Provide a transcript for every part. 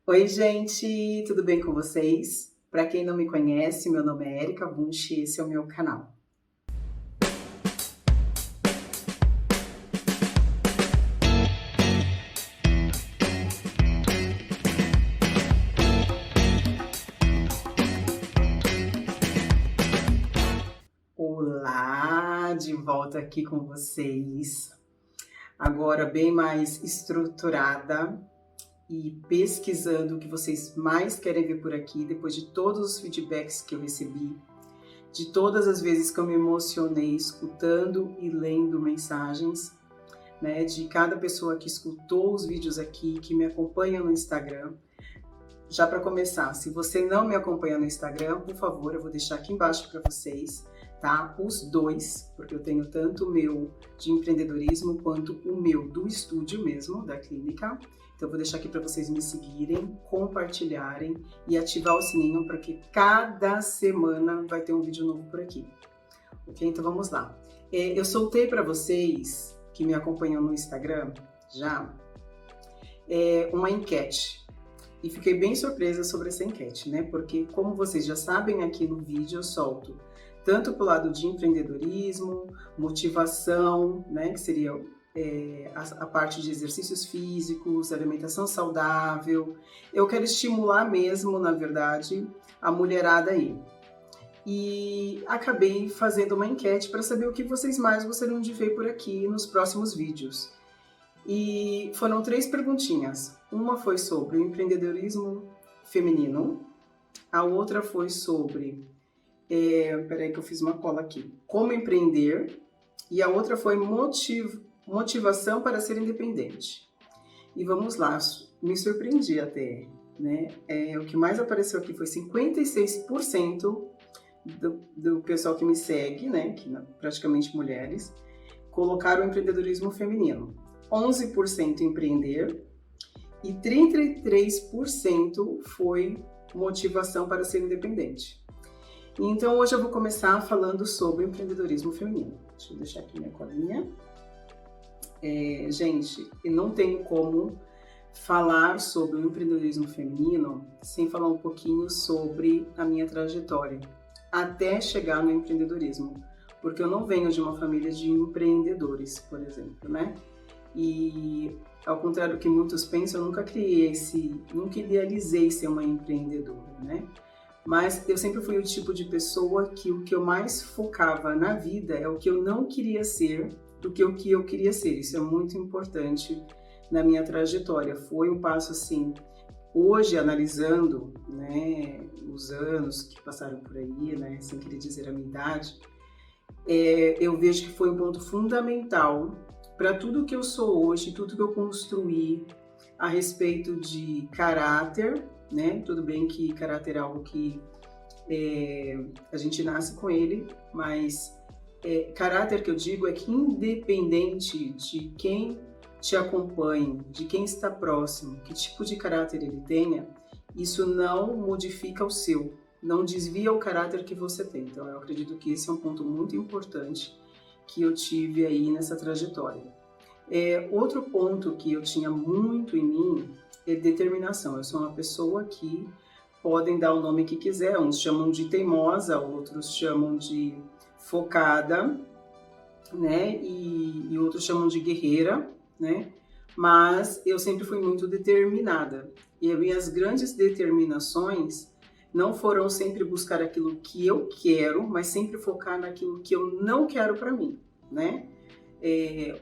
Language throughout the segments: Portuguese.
Oi, gente, tudo bem com vocês? Para quem não me conhece, meu nome é Erika Wunsch e esse é o meu canal. Olá, de volta aqui com vocês. Agora bem mais estruturada e pesquisando o que vocês mais querem ver por aqui, depois de todos os feedbacks que eu recebi, de todas as vezes que eu me emocionei escutando e lendo mensagens, né, de cada pessoa que escutou os vídeos aqui, que me acompanha no Instagram. Já para começar, se você não me acompanha no Instagram, por favor, eu vou deixar aqui embaixo para vocês, tá? Os dois, porque eu tenho tanto o meu de empreendedorismo quanto o meu do estúdio mesmo, da clínica. Então, eu vou deixar aqui para vocês me seguirem, compartilharem e ativar o sininho para que cada semana vai ter um vídeo novo por aqui. Ok? Então, vamos lá. Eu soltei para vocês que me acompanham no Instagram já uma enquete. E fiquei bem surpresa sobre essa enquete, né? Porque, como vocês já sabem, aqui no vídeo eu solto tanto para o lado de empreendedorismo, motivação, né? Que seria a parte de exercícios físicos, alimentação saudável. Eu quero estimular mesmo, na verdade, a mulherada aí. E acabei fazendo uma enquete para saber o que vocês mais gostariam de ver por aqui nos próximos vídeos. E foram 3 perguntinhas. Uma foi sobre o empreendedorismo feminino, a outra foi sobre, peraí que eu fiz uma cola aqui, como empreender, e a outra foi motivação para ser independente. E vamos lá, me surpreendi até, né? O que mais apareceu aqui foi 56% do pessoal que me segue, né, que praticamente mulheres, colocaram o empreendedorismo feminino. 11% empreender e 33% foi motivação para ser independente. Então hoje eu vou começar falando sobre o empreendedorismo feminino. Deixa eu deixar aqui minha colinha. Gente, eu não tenho como falar sobre o empreendedorismo feminino sem falar um pouquinho sobre a minha trajetória até chegar no empreendedorismo, porque eu não venho de uma família de empreendedores, por exemplo, né? E ao contrário do que muitos pensam, eu nunca idealizei ser uma empreendedora, né? Mas eu sempre fui o tipo de pessoa que o que eu mais focava na vida é o que eu não queria ser do que o que eu queria ser. Isso é muito importante na minha trajetória. Foi um passo assim, hoje analisando, né, os anos que passaram por aí, né, sem querer dizer a minha idade, eu vejo que foi um ponto fundamental para tudo que eu sou hoje, tudo que eu construí a respeito de caráter, né? Tudo bem que caráter é algo que a gente nasce com ele, mas caráter que eu digo é que independente de quem te acompanhe, de quem está próximo, que tipo de caráter ele tenha, isso não modifica o seu, não desvia o caráter que você tem. Então eu acredito que esse é um ponto muito importante que eu tive aí nessa trajetória. Outro ponto que eu tinha muito em mim é determinação. Eu sou uma pessoa que podem dar o nome que quiser, uns chamam de teimosa, outros chamam de focada, né? E outros chamam de guerreira, né? Mas eu sempre fui muito determinada. E as minhas grandes determinações não foram sempre buscar aquilo que eu quero, mas sempre focar naquilo que eu não quero para mim, né?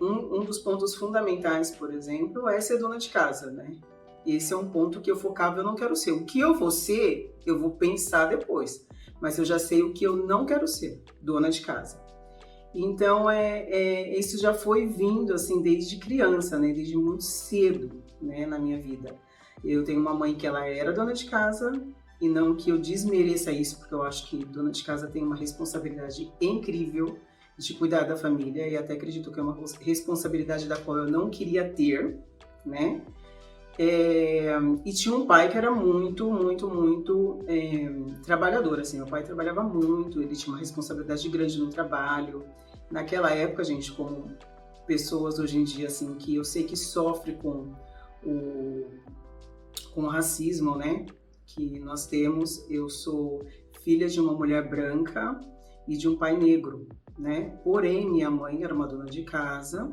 Um dos pontos fundamentais, por exemplo, é ser dona de casa, né? Esse é um ponto que eu focava, eu não quero ser. O que eu vou ser, eu vou pensar depois. Mas eu já sei o que eu não quero ser, dona de casa. Então, isso já foi vindo, assim, desde criança, né? Desde muito cedo, né, na minha vida. Eu tenho uma mãe que ela era dona de casa, e não que eu desmereça isso, porque eu acho que dona de casa tem uma responsabilidade incrível de cuidar da família, e até acredito que é uma responsabilidade da qual eu não queria ter, né? E tinha um pai que era muito trabalhador, assim. Meu pai trabalhava muito, ele tinha uma responsabilidade grande no trabalho. Naquela época, gente, como pessoas hoje em dia, assim, que eu sei que sofre com com o racismo, né, que nós temos. Eu sou filha de uma mulher branca e de um pai negro, né? Porém, minha mãe era uma dona de casa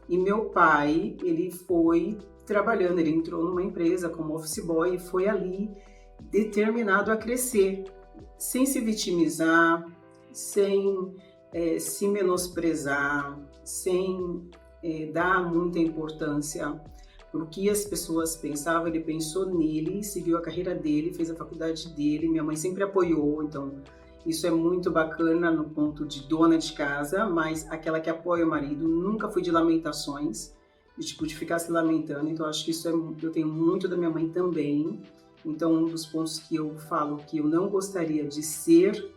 e meu pai, ele foi trabalhando, ele entrou numa empresa como office boy e foi ali determinado a crescer, sem se vitimizar, sem se menosprezar, sem dar muita importância para o que as pessoas pensavam. Ele pensou nele, seguiu a carreira dele, fez a faculdade dele. Minha mãe sempre apoiou, então isso é muito bacana no ponto de dona de casa, mas aquela que apoia o marido. Nunca fui de lamentações, de ficar se lamentando. Então acho que isso eu tenho muito da minha mãe também. Então um dos pontos que eu falo que eu não gostaria de ser,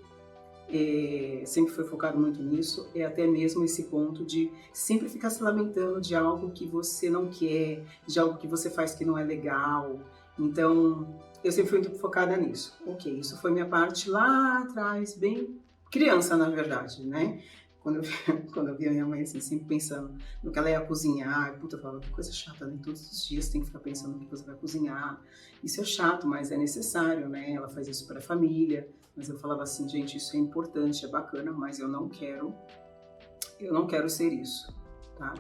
sempre foi focado muito nisso, é até mesmo esse ponto de sempre ficar se lamentando de algo que você não quer, de algo que você faz que não é legal. Então, eu sempre fui muito focada nisso. Ok, isso foi minha parte lá atrás, bem criança, na verdade, né? Quando eu via minha mãe assim, sempre pensando no que ela ia cozinhar, puta, eu falava, que coisa chata, né? Todos os dias tem que ficar pensando no que você vai cozinhar. Isso é chato, mas é necessário, né? Ela faz isso para a família. Mas eu falava assim, gente, isso é importante, é bacana, mas eu não quero ser isso, tá?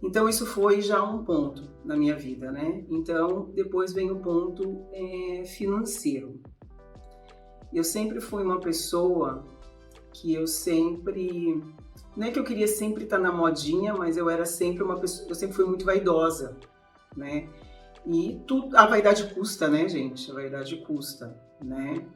Então isso foi já um ponto na minha vida, né? Então depois vem o ponto financeiro. Eu sempre fui uma pessoa que eu sempre, não é que eu queria sempre estar na modinha, mas eu era sempre uma pessoa, eu sempre fui muito vaidosa, né? E a vaidade custa, né, gente? A vaidade custa, né?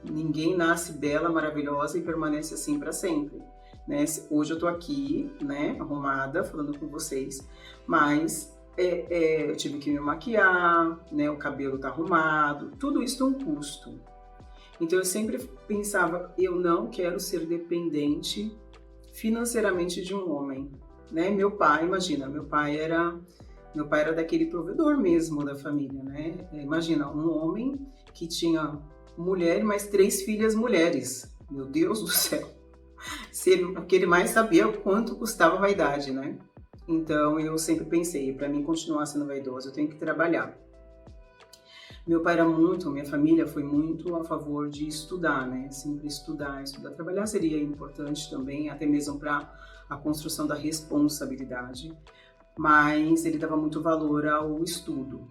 Ninguém nasce bela, maravilhosa e permanece assim para sempre, né? Hoje eu tô aqui, né, arrumada, falando com vocês, mas eu tive que me maquiar, né? O cabelo tá arrumado, tudo isso tem um custo. Então eu sempre pensava, eu não quero ser dependente financeiramente de um homem, né? Meu pai, imagina, meu pai era daquele provedor mesmo da família, né? Imagina, um homem que tinha mulher e mais 3 filhas mulheres. Meu Deus do céu! Porque ele mais sabia o quanto custava a vaidade, né? Então eu sempre pensei, para mim continuar sendo vaidosa, eu tenho que trabalhar. Meu pai minha família foi muito a favor de estudar, né? Sempre estudar. Trabalhar seria importante também, até mesmo para a construção da responsabilidade. Mas ele dava muito valor ao estudo.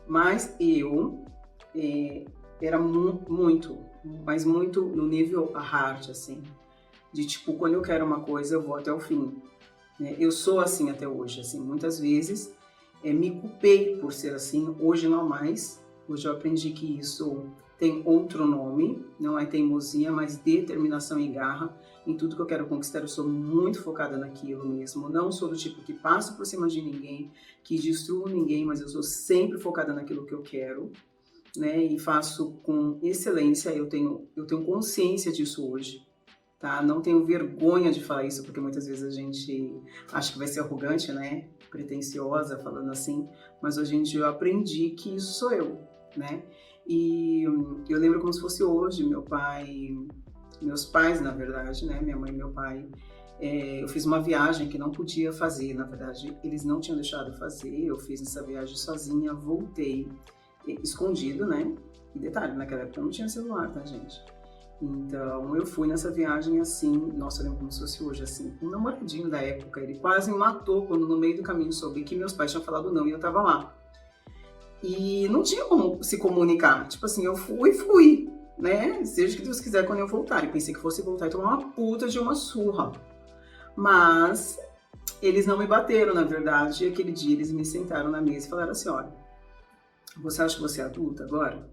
Mas eu era mas muito no nível hard, assim. De tipo, quando eu quero uma coisa, eu vou até o fim. Né? Eu sou assim até hoje, assim. Muitas vezes me culpei por ser assim, hoje não mais. Hoje eu aprendi que isso tem outro nome, não é teimosia, mas determinação e garra. Em tudo que eu quero conquistar, eu sou muito focada naquilo mesmo. Não sou do tipo que passo por cima de ninguém, que destruo ninguém, mas eu sou sempre focada naquilo que eu quero, né? E faço com excelência. Eu tenho consciência disso hoje, tá? Não tenho vergonha de falar isso, porque muitas vezes a gente acha que vai ser arrogante, né? Pretensiosa, falando assim. Mas hoje em dia eu aprendi que isso sou eu, né? E eu lembro como se fosse hoje, meus pais, na verdade, né? Minha mãe e meu pai, eu fiz uma viagem que não podia fazer, na verdade, eles não tinham deixado fazer, eu fiz essa viagem sozinha, voltei, escondido, né? E detalhe, naquela época eu não tinha celular, tá, gente? Então, eu fui nessa viagem assim, nossa, eu lembro como se fosse hoje, assim, um namoradinho da época, ele quase me matou quando no meio do caminho soube que meus pais tinham falado não e eu tava lá. E não tinha como se comunicar, tipo assim, eu fui, né? Seja o que Deus quiser quando eu voltar. Eu pensei que fosse voltar e tomar uma puta de uma surra. Mas eles não me bateram, na verdade. E aquele dia eles me sentaram na mesa e falaram assim, olha, você acha que você é adulta agora?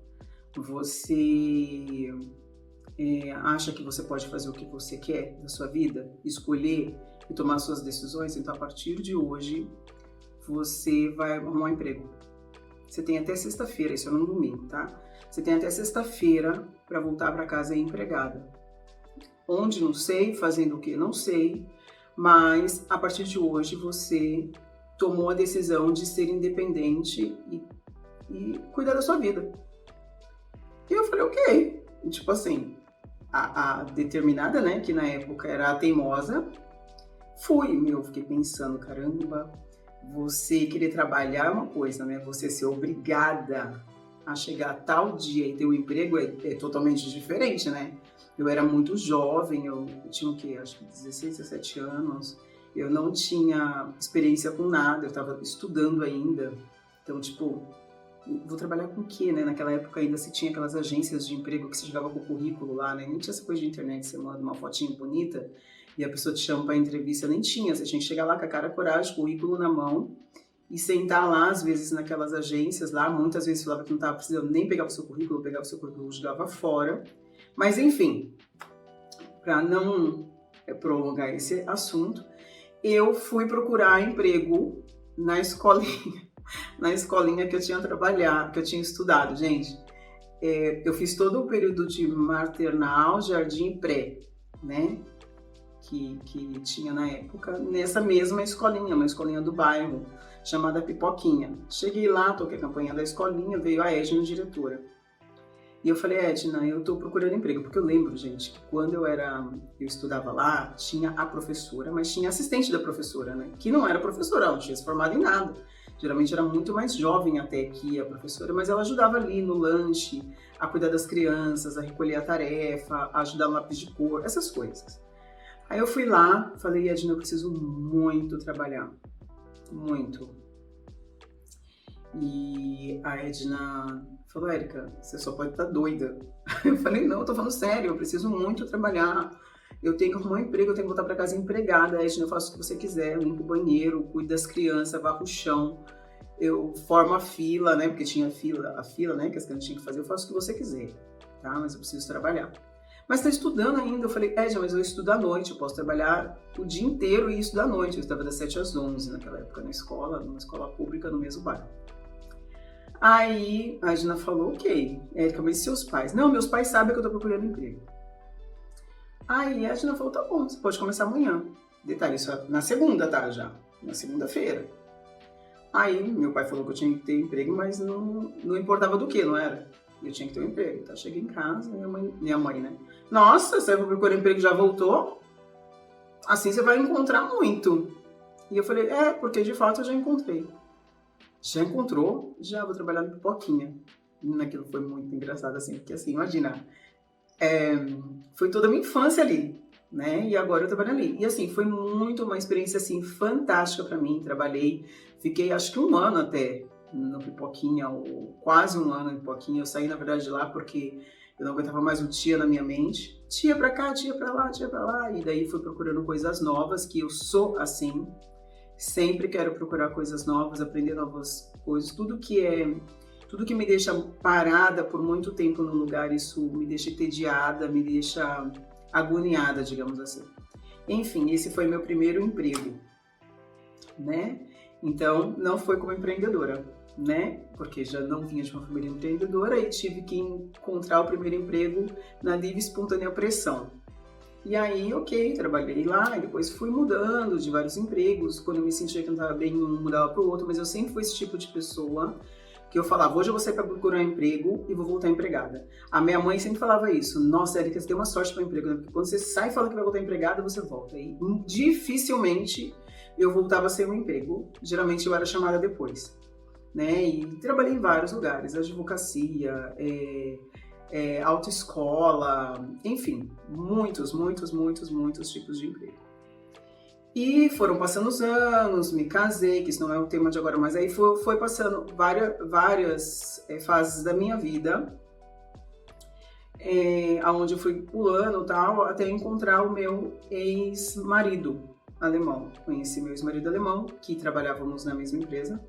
Você acha que você pode fazer o que você quer da sua vida? Escolher e tomar suas decisões? Então, a partir de hoje, você vai arrumar um emprego. Você tem até sexta-feira, isso é no domingo, tá? Você tem até sexta-feira para voltar para casa e empregada. Onde, não sei, fazendo o que, não sei, mas a partir de hoje você tomou a decisão de ser independente e cuidar da sua vida. E eu falei, ok. E, tipo assim, a determinada, né, que na época era a teimosa, fiquei pensando, caramba, você querer trabalhar é uma coisa, né? Você ser obrigada a chegar a tal dia e ter um emprego é totalmente diferente, né? Eu era muito jovem, eu tinha o quê? Acho que 16, 17 anos. Eu não tinha experiência com nada, eu estava estudando ainda. Então, tipo, vou trabalhar com o quê, né? Naquela época ainda se tinha aquelas agências de emprego que você chegava com o currículo lá, né? Nem tinha essa coisa de internet, você manda uma fotinha bonita e a pessoa te chama para entrevista, nem tinha. Você tinha que chegar lá com a cara, coragem, currículo na mão e sentar lá, às vezes, naquelas agências lá. Muitas vezes falava que não estava precisando nem pegar o seu currículo, pegava o seu currículo e jogava fora. Mas, enfim, para não prolongar esse assunto, eu fui procurar emprego na escolinha que eu tinha trabalhado, que eu tinha estudado, gente. Eu fiz todo o período de maternal, jardim e pré, né? Que tinha na época, nessa mesma escolinha, uma escolinha do bairro, chamada Pipoquinha. Cheguei lá, toquei a campanha da escolinha, veio a Edna, diretora. E eu falei, Edna, eu tô procurando emprego, porque eu lembro, gente, que quando eu estudava lá, tinha a professora, mas tinha assistente da professora, né? Que não era professora, ela não tinha se formado em nada. Geralmente era muito mais jovem até que a professora, mas ela ajudava ali no lanche, a cuidar das crianças, a recolher a tarefa, a ajudar no lápis de cor, essas coisas. Aí eu fui lá, falei, Edna, eu preciso muito trabalhar, muito. E a Edna falou, Érica, você só pode estar doida. Eu falei, não, eu tô falando sério, eu preciso muito trabalhar. Eu tenho que arrumar um emprego, eu tenho que voltar para casa empregada. Edna, eu faço o que você quiser, eu limpo o banheiro, cuido das crianças, varro o chão, eu formo a fila, né? Porque tinha a fila, né? Que as crianças tinham que fazer, eu faço o que você quiser, tá? Mas eu preciso trabalhar. Mas tá estudando ainda? Eu falei, Edna, mas eu estudo à noite, eu posso trabalhar o dia inteiro e estudar à noite. Eu estava das 7 às 11 naquela época na escola, numa escola pública no mesmo bairro. Aí a Edna falou, ok, Érica, mas seus pais? Não, meus pais sabem que eu tô procurando emprego. Aí a Edna falou, tá bom, você pode começar amanhã. Detalhe, isso na segunda, tá, já, na segunda-feira. Aí meu pai falou que eu tinha que ter emprego, mas não importava do que, não era? Eu tinha que ter um emprego. Então, cheguei em casa, minha mãe, né? Nossa, você vai procurar emprego e já voltou? Assim você vai encontrar muito. E eu falei, porque de fato eu já encontrei. Já encontrou? Já vou trabalhar no Pipoquinha. Naquilo foi muito engraçado, assim, porque assim, imagina, foi toda a minha infância ali, né? E agora eu trabalho ali. E assim, foi muito uma experiência, assim, fantástica pra mim. Trabalhei, fiquei acho que um ano até no Pipoquinha, ou quase um ano no Pipoquinha. Eu saí, na verdade, de lá porque eu não aguentava mais o tia na minha mente. Tia pra cá, tia pra lá, tia pra lá. E daí fui procurando coisas novas, que eu sou assim. Sempre quero procurar coisas novas, aprender novas coisas. Tudo que me deixa parada por muito tempo no lugar, isso me deixa entediada, me deixa agoniada, digamos assim. Enfim, esse foi meu primeiro emprego, né? Então, não foi como empreendedora, né? Porque já não vinha de uma família empreendedora e tive que encontrar o primeiro emprego na livre e espontânea pressão. E aí, ok, trabalhei lá e depois fui mudando de vários empregos. Quando eu me sentia que não estava bem, um mudava para o outro, mas eu sempre fui esse tipo de pessoa que eu falava, hoje eu vou sair para procurar um emprego e vou voltar empregada. A minha mãe sempre falava isso, nossa, Érica, você tem uma sorte para emprego, né? Porque quando você sai e fala que vai voltar empregada, você volta. E dificilmente eu voltava a ser um emprego, geralmente eu era chamada depois, né? E trabalhei em vários lugares, advocacia, autoescola, enfim, muitos tipos de emprego. E foram passando os anos, me casei, que isso não é o tema de agora, mas aí foi passando várias fases da minha vida, onde eu fui pulando e tal, até encontrar o meu ex-marido alemão. Conheci meu ex-marido alemão, que trabalhávamos na mesma empresa,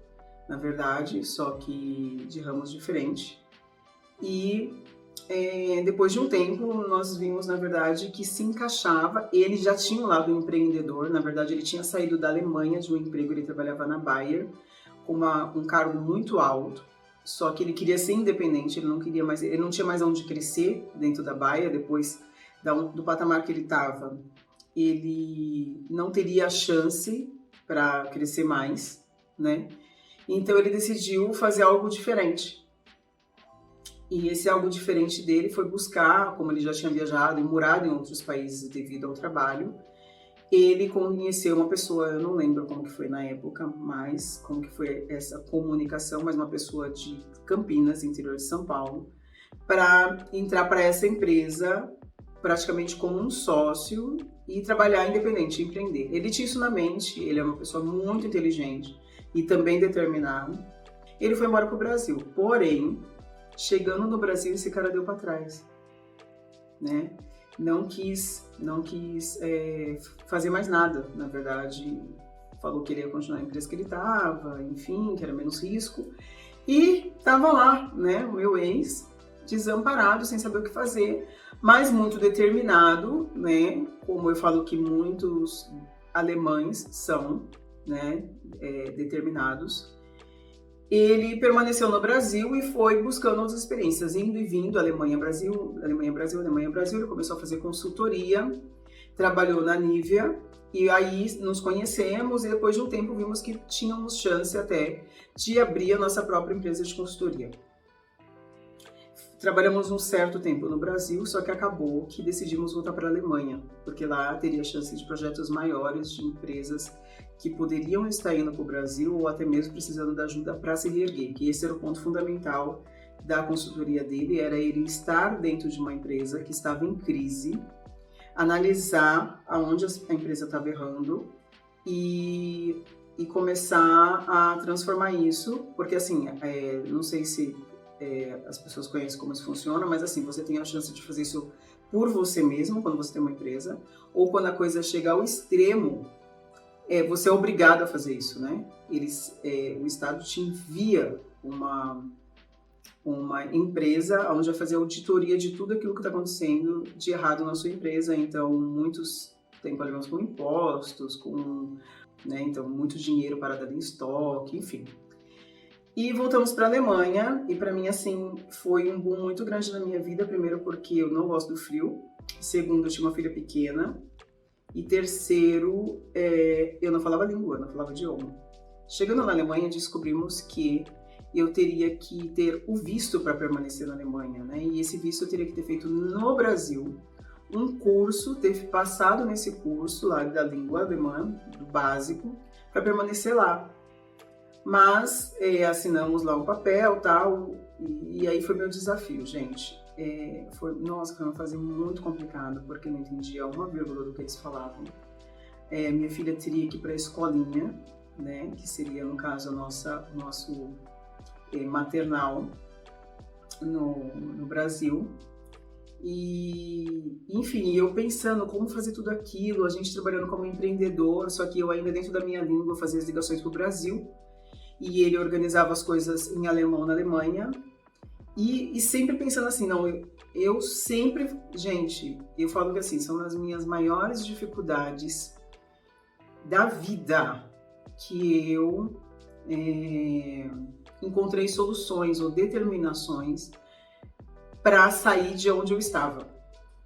na verdade, só que de ramos diferentes. E depois de um tempo, nós vimos, na verdade, que se encaixava. Ele já tinha um lado empreendedor, na verdade, ele tinha saído da Alemanha de um emprego, ele trabalhava na Bayer, com um cargo muito alto, só que ele queria ser independente, ele não tinha mais onde crescer dentro da Bayer, depois do patamar que ele estava, ele não teria a chance para crescer mais, né? Então ele decidiu fazer algo diferente. E esse algo diferente dele foi buscar, como ele já tinha viajado e morado em outros países devido ao trabalho, ele conheceu uma pessoa, eu não lembro como que foi na época, mas como que foi essa comunicação, mas uma pessoa de Campinas, interior de São Paulo, para entrar para essa empresa praticamente como um sócio e trabalhar independente, empreender. Ele tinha isso na mente, ele é uma pessoa muito inteligente e também determinado. Ele foi embora para o Brasil, porém, chegando no Brasil, esse cara deu para trás, né? Não quis fazer mais nada, na verdade, falou que ele ia continuar a empresa que ele estava, enfim, que era menos risco, e estava lá, né, o meu ex, desamparado, sem saber o que fazer, mas muito determinado, né, como eu falo que muitos alemães são, né, determinados. Ele permaneceu no Brasil e foi buscando outras experiências, indo e vindo, Alemanha, Brasil, Alemanha, Brasil, Alemanha, Brasil. Ele começou a fazer consultoria, trabalhou na Nivea, e aí nos conhecemos e depois de um tempo vimos que tínhamos chance até de abrir a nossa própria empresa de consultoria. Trabalhamos um certo tempo no Brasil, só que acabou que decidimos voltar para a Alemanha, porque lá teria chance de projetos maiores de empresas que poderiam estar indo para o Brasil ou até mesmo precisando da ajuda para se reerguer, que esse era o ponto fundamental da consultoria dele, era ele estar dentro de uma empresa que estava em crise, analisar aonde a empresa estava errando e começar a transformar isso, porque assim, não sei se as pessoas conhecem como isso funciona, mas assim, você tem a chance de fazer isso por você mesmo, quando você tem uma empresa, ou quando a coisa chega ao extremo, você é obrigado a fazer isso, né? O Estado te envia uma empresa onde vai fazer auditoria de tudo aquilo que está acontecendo de errado na sua empresa. Então, muitos têm problemas com impostos, né? Então, muito dinheiro parado ali em estoque, enfim. E voltamos para a Alemanha, e para mim, assim, foi um boom muito grande na minha vida. Primeiro, porque eu não gosto do frio. Segundo, eu tinha uma filha pequena. E terceiro, eu não falava língua, não falava idioma. Chegando na Alemanha, descobrimos que eu teria que ter o visto para permanecer na Alemanha, né? E esse visto eu teria que ter feito no Brasil, um curso, ter passado nesse curso lá da língua alemã, do básico, para permanecer lá. Mas assinamos lá um papel, tal, e aí foi meu desafio, gente. Foi uma fase muito complicada, porque eu não entendia uma vírgula do que eles falavam. Minha filha teria que ir para a escolinha, né, que seria, no caso, nosso maternal no Brasil. E, enfim, eu pensando como fazer tudo aquilo, a gente trabalhando como empreendedor, só que eu ainda dentro da minha língua fazia as ligações para o Brasil, e ele organizava as coisas em alemão na Alemanha. E sempre pensando assim, não, eu sempre, gente, eu falo que assim, são as minhas maiores dificuldades da vida que eu encontrei soluções ou determinações para sair de onde eu estava,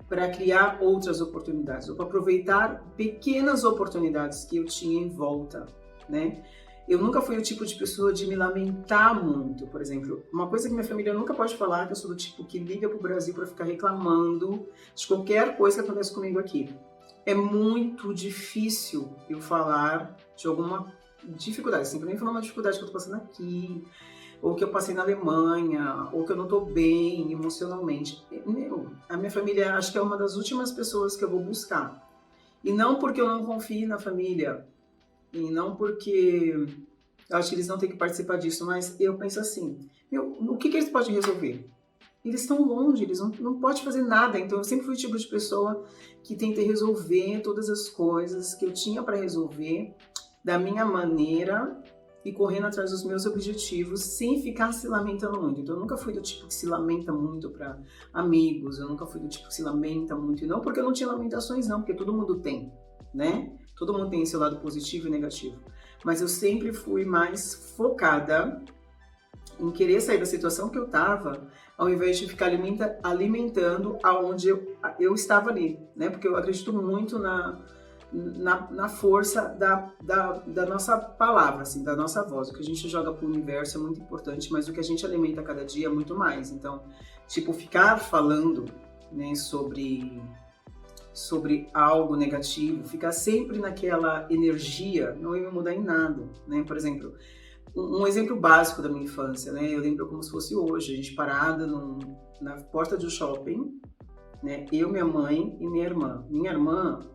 para criar outras oportunidades, ou para aproveitar pequenas oportunidades que eu tinha em volta, né? Eu nunca fui o tipo de pessoa de me lamentar muito, por exemplo. Uma coisa que minha família nunca pode falar, que eu sou do tipo que liga pro Brasil para ficar reclamando de qualquer coisa que acontece comigo aqui. É muito difícil eu falar de alguma dificuldade, assim, pra mim falar uma dificuldade que eu tô passando aqui, ou que eu passei na Alemanha, ou que eu não tô bem emocionalmente. A minha família acho que é uma das últimas pessoas que eu vou buscar. E não porque eu não confie na família, e não porque eu acho que eles não têm que participar disso, mas eu penso assim, o que eles podem resolver? Eles estão longe, eles não podem fazer nada. Então eu sempre fui o tipo de pessoa que tentei resolver todas as coisas que eu tinha para resolver da minha maneira e correndo atrás dos meus objetivos sem ficar se lamentando muito. Então eu nunca fui do tipo que se lamenta muito para amigos, eu nunca fui do tipo que se lamenta muito, e não porque eu não tinha lamentações, não, porque todo mundo tem, né? Todo mundo tem seu lado positivo e negativo. Mas eu sempre fui mais focada em querer sair da situação que eu estava, ao invés de ficar alimentando aonde eu estava ali, né? Porque eu acredito muito na força da nossa palavra, assim, da nossa voz. O que a gente joga para o universo é muito importante, mas o que a gente alimenta cada dia é muito mais. Então, tipo, ficar falando, né, sobre sobre algo negativo, ficar sempre naquela energia, não ia mudar em nada, né? Por exemplo, um exemplo básico da minha infância, né? Eu lembro como se fosse hoje, a gente parada na porta do shopping, né? Eu, minha mãe e minha irmã. Minha irmã,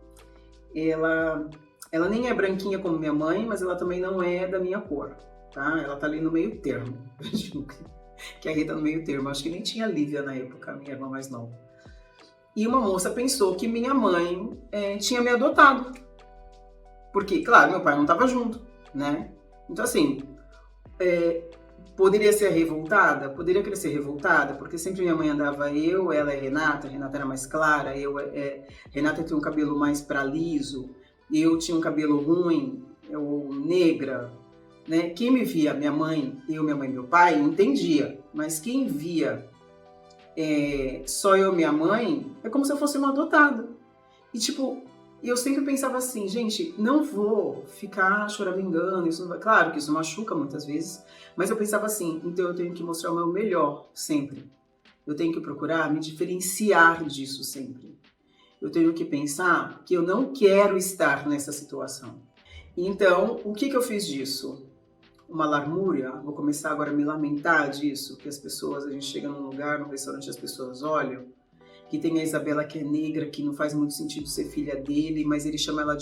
ela nem é branquinha como minha mãe, mas ela também não é da minha cor, tá? Ela tá ali no meio termo. Que a Rita no meio termo. Acho que nem tinha Lívia na época, minha irmã mais nova. E uma moça pensou que minha mãe tinha me adotado. Porque, claro, meu pai não estava junto, né? Então, assim, poderia ser revoltada? Poderia querer ser revoltada, porque sempre minha mãe andava ela é Renata era mais clara, Renata tinha um cabelo mais pra liso, eu tinha um cabelo ruim, eu negra, né? Quem me via, minha mãe e meu pai, entendia, mas quem via só eu e minha mãe, é como se eu fosse uma adotada. E tipo, eu sempre pensava assim, gente, não vou ficar choramingando, isso não vai... Claro que isso machuca muitas vezes, mas eu pensava assim, então eu tenho que mostrar o meu melhor sempre. Eu tenho que procurar me diferenciar disso sempre. Eu tenho que pensar que eu não quero estar nessa situação. Então, o que eu fiz disso? Uma larmúria, vou começar agora a me lamentar disso, que as pessoas, a gente chega num lugar, num restaurante, as pessoas olham, que tem a Isabela que é negra, que não faz muito sentido ser filha dele, mas ele chama ela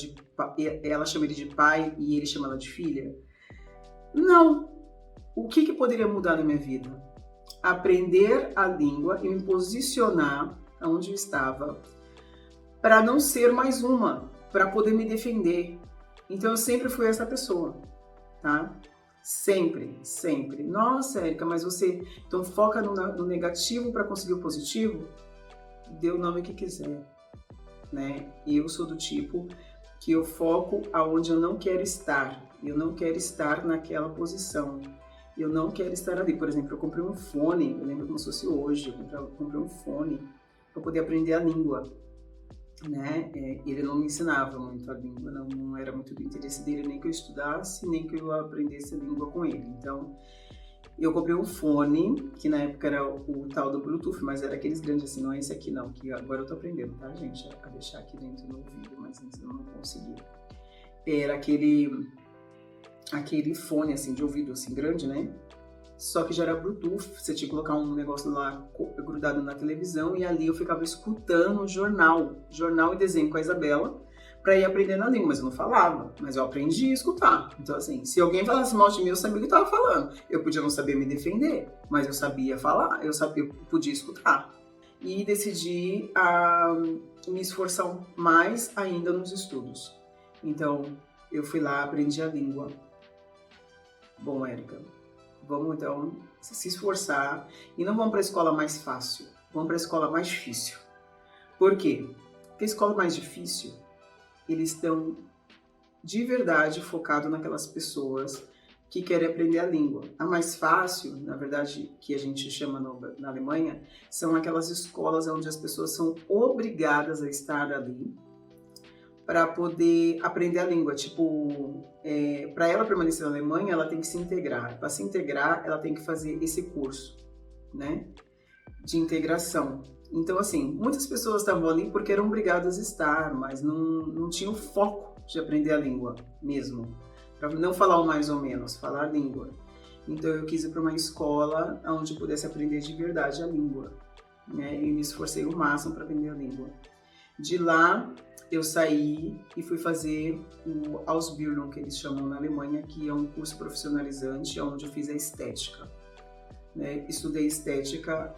chama ele de pai e ele chama ela de filha. Não. O que poderia mudar na minha vida? Aprender a língua e me posicionar onde eu estava para não ser mais uma, para poder me defender. Então eu sempre fui essa pessoa, tá? Sempre, sempre. Nossa, Érica, mas você então foca no negativo para conseguir o positivo? Dê o nome que quiser, né? Eu sou do tipo que eu foco aonde eu não quero estar. Eu não quero estar naquela posição. Eu não quero estar ali. Por exemplo, eu comprei um fone, eu lembro como se fosse hoje, eu comprei um fone para poder aprender a língua, né? Ele não me ensinava muito a língua, não era muito do interesse dele, nem que eu estudasse, nem que eu aprendesse a língua com ele. Então, eu comprei um fone, que na época era o tal do Bluetooth, mas era aqueles grandes assim, não é esse aqui não, que agora eu tô aprendendo, tá, gente? A deixar aqui dentro no ouvido, mas antes eu não conseguia. Era aquele fone, assim, de ouvido, assim, grande, né? Só que já era Bluetooth, você tinha que colocar um negócio lá grudado na televisão e ali eu ficava escutando jornal e desenho com a Isabela para ir aprendendo a língua, mas eu não falava, mas eu aprendi a escutar. Então, assim, se alguém falasse mal de mim, eu sabia o que estava falando. Eu podia não saber me defender, mas eu sabia falar, eu podia escutar. E decidi me esforçar mais ainda nos estudos. Então, eu fui lá, aprendi a língua. Bom, Érica, vamos então se esforçar e não vamos para a escola mais fácil, vamos para a escola mais difícil. Por quê? Porque a escola mais difícil, eles estão de verdade focados naquelas pessoas que querem aprender a língua. A mais fácil, na verdade, que a gente chama na Alemanha, são aquelas escolas onde as pessoas são obrigadas a estar ali para poder aprender a língua. Tipo, para ela permanecer na Alemanha, ela tem que se integrar. Para se integrar, ela tem que fazer esse curso, né, de integração. Então, assim, muitas pessoas estavam ali porque eram obrigadas a estar, mas não tinham foco de aprender a língua mesmo. Para não falar o mais ou menos, falar a língua. Então, eu quis ir para uma escola onde eu pudesse aprender de verdade a língua, né, e me esforcei o máximo para aprender a língua. De lá, eu saí e fui fazer o Ausbildung, que eles chamam na Alemanha, que é um curso profissionalizante, onde eu fiz a estética. Né? Estudei estética,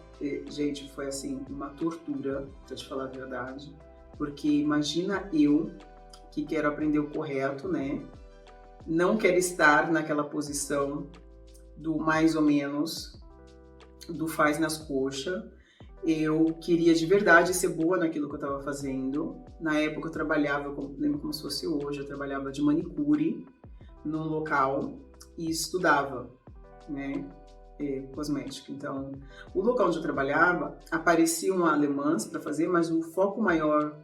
gente, foi assim, uma tortura, pra te falar a verdade, porque imagina eu, que quero aprender o correto, né? Não quero estar naquela posição do mais ou menos, do faz nas coxas. Eu queria de verdade ser boa naquilo que eu estava fazendo. Na época eu trabalhava, lembro como se fosse hoje, eu trabalhava de manicure num local e estudava, né, cosmética. Então, o local onde eu trabalhava, apareciam alemãs para fazer, mas o foco maior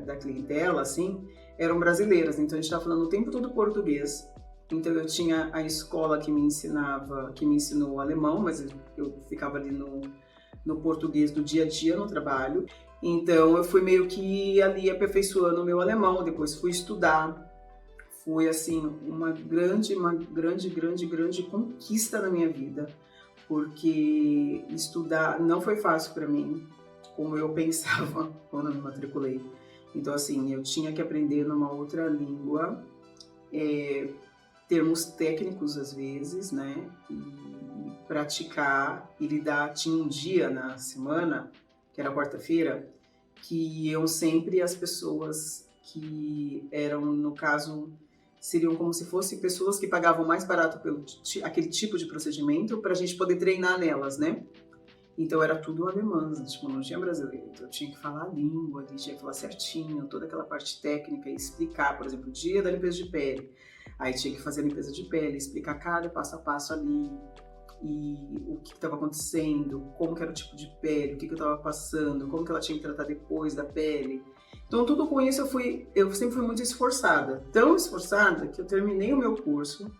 da clientela, assim, eram brasileiras. Então, a gente estava falando o tempo todo português. Então, eu tinha a escola que me ensinou alemão, mas eu ficava ali no português do dia a dia no trabalho. Então eu fui meio que ali aperfeiçoando o meu alemão, depois fui estudar. Foi assim uma grande conquista na minha vida, porque estudar não foi fácil para mim, como eu pensava quando eu me matriculei. Então assim, eu tinha que aprender numa outra língua, termos técnicos às vezes, né? E praticar e lidar. Tinha um dia na semana, que era quarta-feira, que iam sempre as pessoas que eram, no caso, seriam como se fossem pessoas que pagavam mais barato pelo aquele tipo de procedimento para a gente poder treinar nelas, né? Então era tudo alemãs, tipo, não tinha brasileiro. Então eu tinha que falar a língua, tinha que falar certinho, toda aquela parte técnica e explicar, por exemplo, o dia da limpeza de pele. Aí tinha que fazer a limpeza de pele, explicar cada passo a passo ali, e o que estava acontecendo, como que era o tipo de pele, o que eu estava passando, como que ela tinha que tratar depois da pele. Então tudo com isso eu sempre fui muito esforçada, tão esforçada que eu terminei o meu curso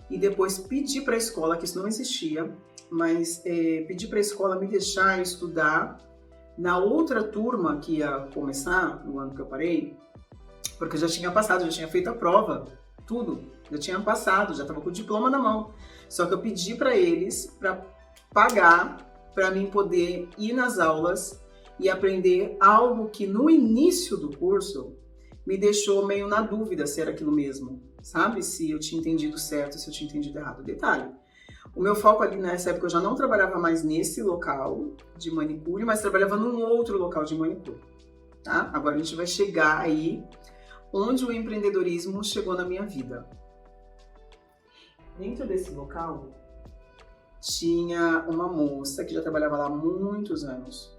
e depois pedi para a escola, que isso não existia, mas pedi para a escola me deixar estudar na outra turma que ia começar no ano que eu parei, porque eu já tinha passado, já tinha feito a prova, tudo, já tinha passado, já estava com o diploma na mão. Só que eu pedi para eles para pagar para mim poder ir nas aulas e aprender algo que no início do curso me deixou meio na dúvida se era aquilo mesmo, sabe? Se eu tinha entendido certo, se eu tinha entendido errado. Detalhe, o meu foco ali nessa época eu já não trabalhava mais nesse local de manicure, mas trabalhava num outro local de manicure, tá? Agora a gente vai chegar aí onde o empreendedorismo chegou na minha vida. Dentro desse local, tinha uma moça que já trabalhava lá há muitos anos.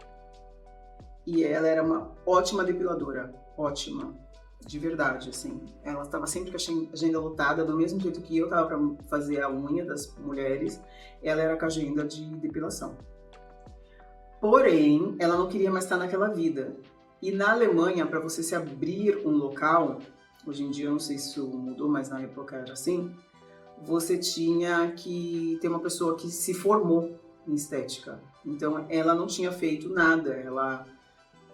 E ela era uma ótima depiladora, ótima, de verdade, assim. Ela estava sempre com a agenda lotada, do mesmo jeito que eu estava para fazer a unha das mulheres, ela era com a agenda de depilação. Porém, ela não queria mais estar naquela vida. E na Alemanha, para você se abrir um local, hoje em dia eu não sei se isso mudou, mas na época era assim, você tinha que ter uma pessoa que se formou em estética. Então, ela não tinha feito nada, ela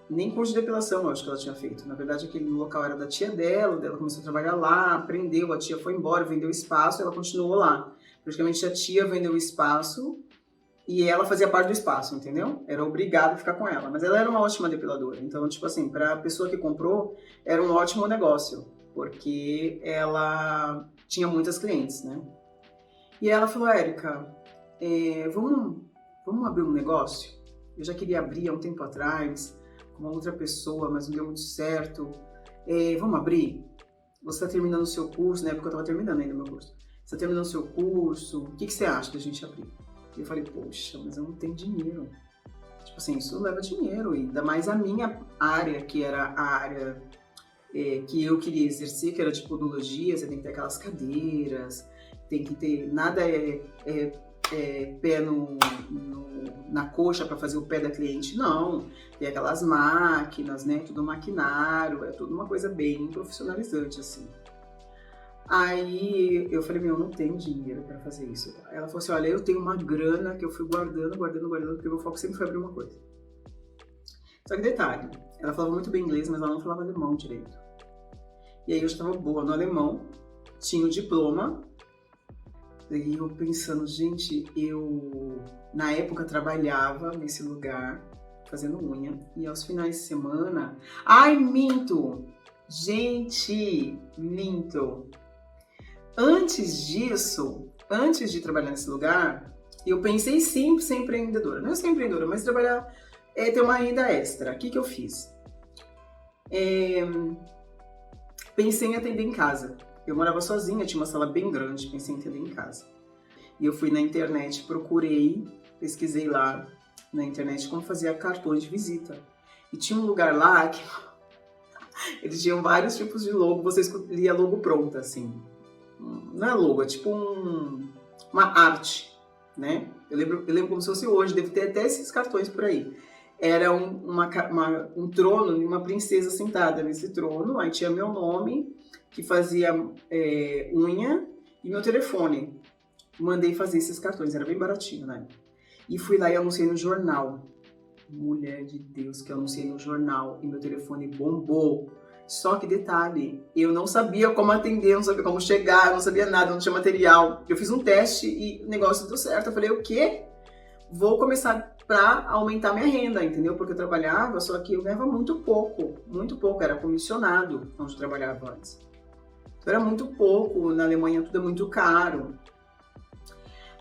nem curso de depilação eu acho que ela tinha feito. Na verdade, aquele local era da tia dela começou a trabalhar lá, aprendeu, a tia foi embora, vendeu espaço, ela continuou lá. Praticamente a tia vendeu o espaço e ela fazia parte do espaço, entendeu? Era obrigado a ficar com ela. Mas ela era uma ótima depiladora. Então, tipo assim, para a pessoa que comprou, era um ótimo negócio, porque ela tinha muitas clientes, né? E ela falou, Érica, vamos abrir um negócio? Eu já queria abrir há um tempo atrás, com uma outra pessoa, mas não deu muito certo. Vamos abrir? Você está terminando o seu curso, né? Porque eu estava terminando ainda o meu curso. Você está terminando o seu curso, o que você acha da gente abrir? E eu falei, poxa, mas eu não tenho dinheiro. Tipo assim, isso leva dinheiro, e ainda mais a minha área, que era a área que eu queria exercer, que era de podologia, você tem que ter aquelas cadeiras, tem que ter, nada pé na coxa para fazer o pé da cliente, não. Tem aquelas máquinas, né, tudo maquinário, é tudo uma coisa bem profissionalizante, assim. Aí eu falei, não tenho dinheiro para fazer isso. Ela falou assim, olha, eu tenho uma grana que eu fui guardando, porque meu foco sempre foi abrir uma coisa. Só que detalhe, ela falava muito bem inglês, mas ela não falava alemão direito. E aí eu já estava boa no alemão, tinha o diploma, e eu pensando, gente, eu na época trabalhava nesse lugar, fazendo unha, e aos finais de semana... Ai, minto! Gente, minto! Antes disso, antes de trabalhar nesse lugar, eu pensei sim ser empreendedora. Não ser empreendedora, mas trabalhar, ter uma renda extra. O que eu fiz? Pensei em atender em casa. Eu morava sozinha, tinha uma sala bem grande, pensei em atender em casa. E eu fui na internet, procurei, pesquisei lá na internet como fazia cartões de visita. E tinha um lugar lá que eles tinham vários tipos de logo, você escolhia logo pronta, assim. Não é logo, é tipo uma arte, né? Eu lembro como se fosse hoje, deve ter até esses cartões por aí. Era um trono e uma princesa sentada nesse trono, aí tinha meu nome, que fazia unha, e meu telefone. Mandei fazer esses cartões, era bem baratinho, né? E fui lá e anunciei no jornal. mulher de Deus, que eu anunciei no jornal e meu telefone bombou. Só que detalhe, eu não sabia como atender, não sabia como chegar, não sabia nada, não tinha material. Eu fiz um teste e o negócio deu certo. Eu falei, o quê? Vou começar para aumentar minha renda, entendeu? Porque eu trabalhava, só que eu ganhava muito pouco, era comissionado onde eu trabalhava antes. Então era muito pouco, na Alemanha tudo é muito caro.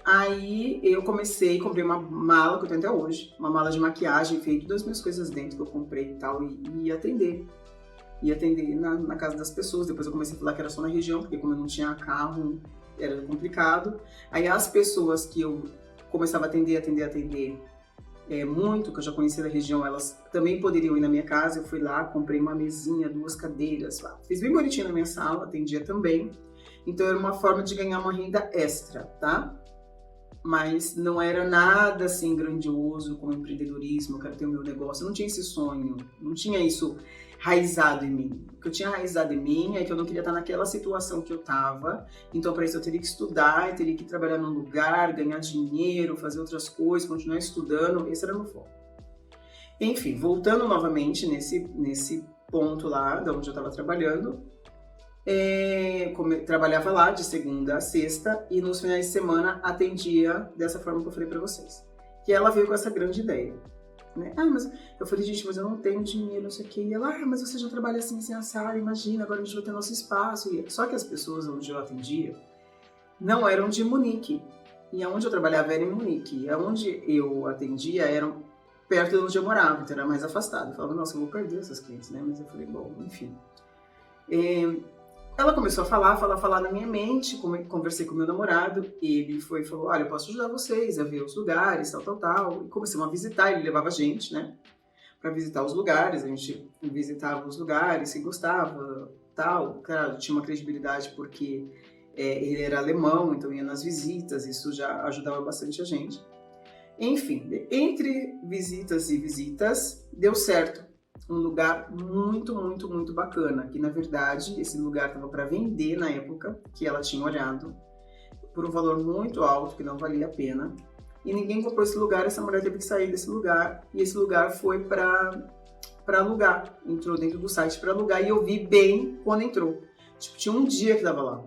Aí eu comprei uma mala que eu tenho até hoje, uma mala de maquiagem, feito todas as minhas coisas dentro que eu comprei e tal, e ia atender. Ia atender na casa das pessoas. Depois eu comecei a falar que era só na região, porque como eu não tinha carro, era complicado. Aí as pessoas que eu começava a atender, muito, que eu já conhecia da região, elas também poderiam ir na minha casa. Eu fui lá, comprei uma mesinha, 2 cadeiras, fiz bem bonitinho na minha sala, atendia também. Então era uma forma de ganhar uma renda extra, tá? Mas não era nada assim grandioso como empreendedorismo, eu quero ter o meu negócio. Eu não tinha esse sonho, não tinha isso raizado em mim. O que eu tinha raizado em mim é que eu não queria estar naquela situação que eu estava. Então, para isso, eu teria que estudar, eu teria que trabalhar num lugar, ganhar dinheiro, fazer outras coisas, continuar estudando. Esse era o meu foco. Enfim, voltando novamente nesse ponto lá, de onde eu estava trabalhando, trabalhava lá de segunda a sexta e nos finais de semana atendia dessa forma que eu falei para vocês. E ela veio com essa grande ideia. Né? Mas eu falei, gente, mas eu não tenho dinheiro, não sei o que. E ela, mas você já trabalha assim, sem assar, imagina, agora a gente vai ter nosso espaço. Só que as pessoas onde eu atendia não eram de Munique. E aonde eu trabalhava era em Munique. E aonde eu atendia eram perto de onde eu morava, então era mais afastado. Eu falava, nossa, eu vou perder essas clientes, né? Mas eu falei, bom, enfim. Ela começou a falar na minha mente, conversei com meu namorado, ele falou, olha, eu posso ajudar vocês a ver os lugares, tal. E começamos a visitar, ele levava a gente, né, para visitar os lugares, a gente visitava os lugares, se gostava, tal. Claro, tinha uma credibilidade porque ele era alemão, então ia nas visitas, isso já ajudava bastante a gente. Enfim, entre visitas e visitas, deu certo. Um lugar muito bacana, que na verdade esse lugar estava para vender na época, que ela tinha olhado, por um valor muito alto, que não valia a pena, e ninguém comprou esse lugar, essa mulher teve que sair desse lugar, e esse lugar foi para alugar, entrou dentro do site para alugar, e eu vi bem quando entrou, tipo, tinha um dia que estava lá.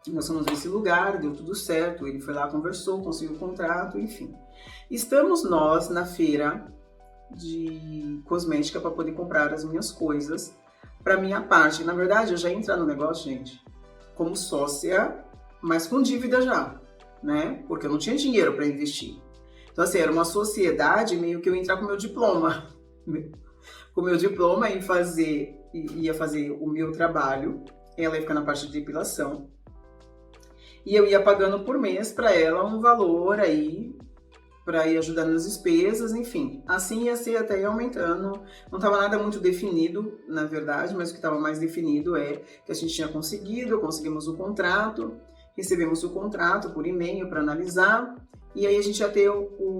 Nós fomos nesse lugar, deu tudo certo, ele foi lá, conversou, conseguiu o contrato, enfim. Estamos nós na feira de cosmética para poder comprar as minhas coisas para minha parte. Na verdade, eu já ia entrar no negócio, gente, como sócia, mas com dívida já, né? Porque eu não tinha dinheiro para investir. Então, assim, era uma sociedade meio que eu ia entrar com o meu diploma. Com o meu diploma ia fazer o meu trabalho, ela ia ficar na parte de depilação, e eu ia pagando por mês para ela um valor aí para ir ajudando nas despesas, enfim. Assim ia ser até ir aumentando. Não estava nada muito definido, na verdade, mas o que estava mais definido é que a gente tinha conseguimos o contrato, recebemos o contrato por e-mail para analisar, e aí a gente ia ter,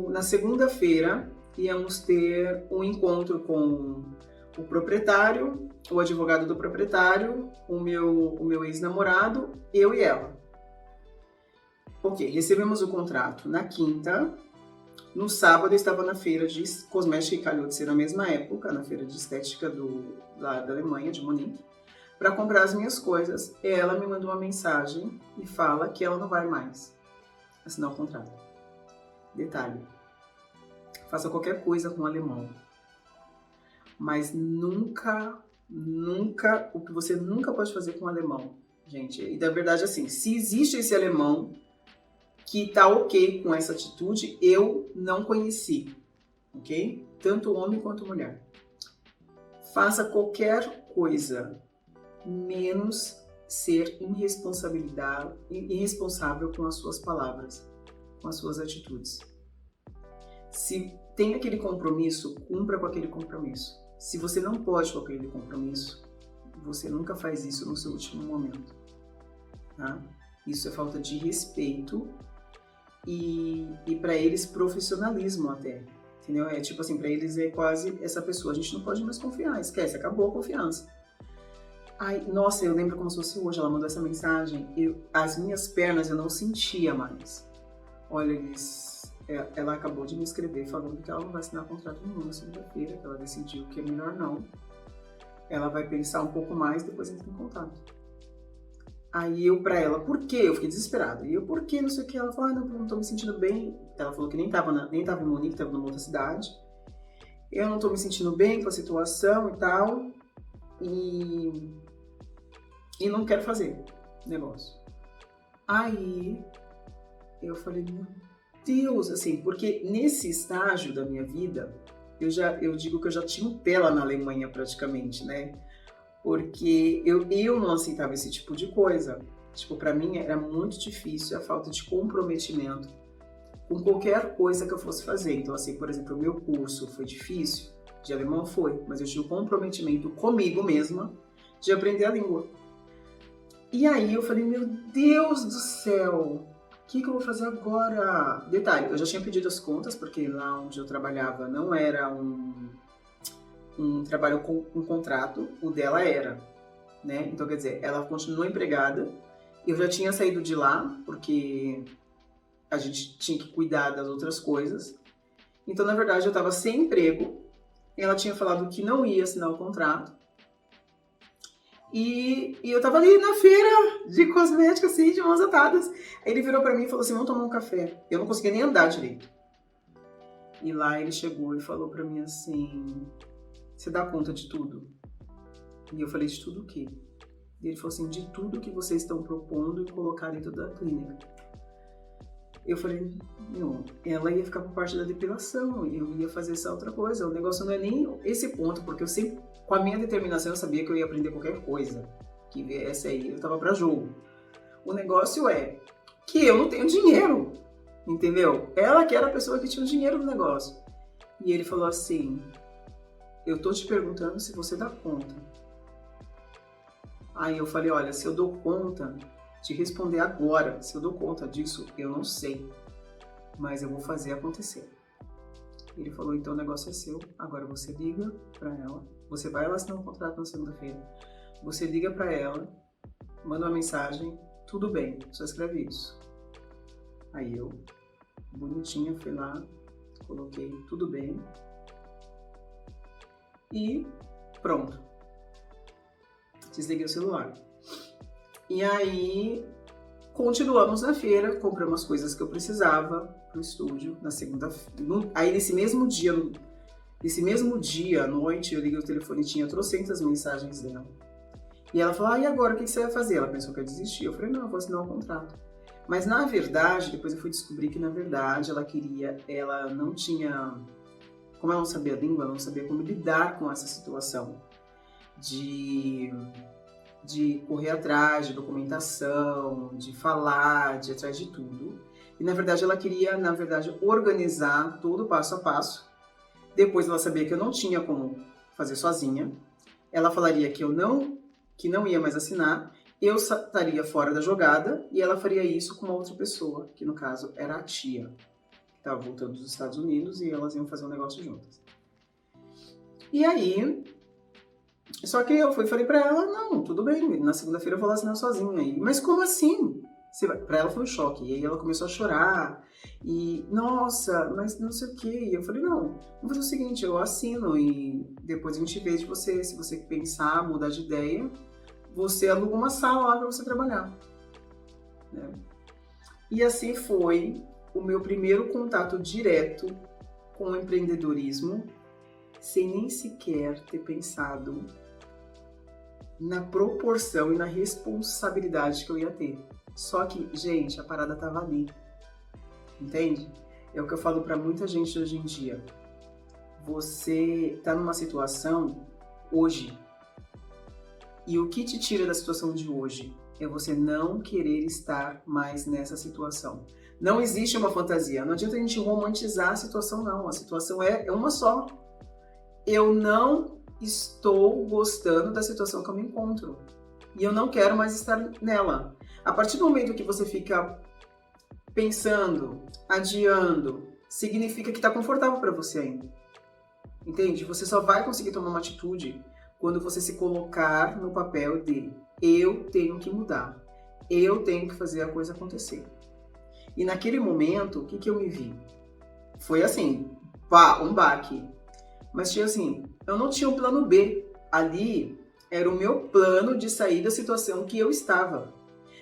na segunda-feira, íamos ter um encontro com o proprietário, o advogado do proprietário, o meu ex-namorado, eu e ela. Ok, recebemos o contrato na quinta. No sábado eu estava na feira de cosmética e calhou de ser na mesma época, na feira de estética lá da Alemanha, de Munique, para comprar as minhas coisas. E ela me mandou uma mensagem e fala que ela não vai mais assinar o contrato. Detalhe, faça qualquer coisa com o alemão, mas nunca, o que você nunca pode fazer com o alemão, gente. E na verdade, assim, se existe esse alemão que tá ok com essa atitude, eu não conheci, ok? Tanto homem quanto mulher. Faça qualquer coisa, menos ser irresponsável com as suas palavras, com as suas atitudes. Se tem aquele compromisso, cumpra com aquele compromisso. Se você não pode com aquele compromisso, você nunca faz isso no seu último momento, tá? Isso é falta de respeito e para eles profissionalismo até, entendeu? É tipo assim, para eles é quase essa pessoa, a gente não pode mais confiar, esquece, acabou a confiança. Ai, nossa, eu lembro como se fosse hoje, ela mandou essa mensagem, as minhas pernas eu não sentia mais. Olha, ela acabou de me escrever falando que ela não vai assinar contrato nenhum na segunda-feira, que ela decidiu que é melhor não. Ela vai pensar um pouco mais e depois entra em contato. Aí eu pra ela, por quê? Eu fiquei desesperada. E eu, por quê? Não sei o que. Ela falou, não tô me sentindo bem. Ela falou que nem tava em Munique, tava numa outra cidade. Eu não tô me sentindo bem com a situação e tal. E não quero fazer negócio. Aí eu falei, meu Deus, assim, porque nesse estágio da minha vida, eu digo que eu já tinha um pé lá na Alemanha praticamente, né? Porque eu não aceitava esse tipo de coisa. Tipo, pra mim era muito difícil a falta de comprometimento com qualquer coisa que eu fosse fazer. Então, assim, por exemplo, o meu curso foi difícil, de alemão foi, mas eu tinha o comprometimento comigo mesma de aprender a língua. E aí eu falei, meu Deus do céu, o que eu vou fazer agora? Detalhe, eu já tinha pedido as contas, porque lá onde eu trabalhava não era um trabalho com um contrato, o dela era, né? Então, quer dizer, ela continuou empregada, eu já tinha saído de lá, porque a gente tinha que cuidar das outras coisas. Então, na verdade, eu estava sem emprego, ela tinha falado que não ia assinar o contrato, e eu estava ali na feira de cosmética, assim, de mãos atadas. Aí ele virou para mim e falou assim, vamos tomar um café. Eu não conseguia nem andar direito. E lá ele chegou e falou para mim assim, você dá conta de tudo? E eu falei, de tudo o quê? E ele falou assim, de tudo que vocês estão propondo e colocar dentro da clínica. Eu falei, não, ela ia ficar por parte da depilação, eu ia fazer essa outra coisa. O negócio não é nem esse ponto, porque eu sempre, com a minha determinação, eu sabia que eu ia aprender qualquer coisa que viesse aí, eu tava pra jogo. O negócio é que eu não tenho dinheiro, entendeu? Ela que era a pessoa que tinha o dinheiro no negócio. E ele falou assim, eu tô te perguntando se você dá conta. Aí eu falei, olha, se eu dou conta de responder agora, se eu dou conta disso, eu não sei, mas eu vou fazer acontecer. Ele falou, então o negócio é seu, agora você liga pra ela, você vai lá assinar um contrato na segunda-feira, você liga pra ela, manda uma mensagem, tudo bem, só escreve isso. Aí eu, bonitinha, fui lá, coloquei tudo bem, e pronto. Desliguei o celular. E aí, continuamos na feira, compramos as coisas que eu precisava pro estúdio, na segunda-feira. Aí, nesse mesmo dia, à noite, eu liguei o telefone e tinha trocentas mensagens dela. E ela falou, e agora, o que você vai fazer? Ela pensou que eu desistia. Eu falei, não, eu vou assinar um contrato. Mas, na verdade, depois eu fui descobrir que, na verdade, ela não tinha... Como ela não sabia a língua, ela não sabia como lidar com essa situação de correr atrás de documentação, de falar, de ir atrás de tudo. E, na verdade, ela queria, organizar tudo passo a passo. Depois ela sabia que eu não tinha como fazer sozinha. Ela falaria que não ia mais assinar, eu estaria fora da jogada e ela faria isso com uma outra pessoa, que no caso era a tia, que estava voltando dos Estados Unidos e elas iam fazer um negócio juntas. E aí... Só que eu falei pra ela, não, tudo bem, na segunda-feira eu vou lá assinar sozinha aí. Mas como assim? Pra ela foi um choque. E aí ela começou a chorar. E, nossa, mas não sei o quê. E eu falei, não, vamos fazer o seguinte, eu assino e depois a gente vê de você, se você pensar, mudar de ideia, você aluga uma sala lá pra você trabalhar. Né? E assim foi o meu primeiro contato direto com o empreendedorismo, sem nem sequer ter pensado na proporção e na responsabilidade que eu ia ter. Só que, gente, a parada tava ali. Entende? É o que eu falo pra muita gente hoje em dia. Você tá numa situação hoje. E o que te tira da situação de hoje é você não querer estar mais nessa situação. Não existe uma fantasia. Não adianta a gente romantizar a situação, não. A situação é uma só. Eu não estou gostando da situação que eu me encontro. E eu não quero mais estar nela. A partir do momento que você fica pensando, adiando, significa que está confortável para você ainda. Entende? Você só vai conseguir tomar uma atitude quando você se colocar no papel de eu tenho que mudar. Eu tenho que fazer a coisa acontecer. E naquele momento, o que eu me vi? foi assim, pá, um baque. Mas tinha assim, eu não tinha um plano B. Ali era o meu plano de sair da situação que eu estava.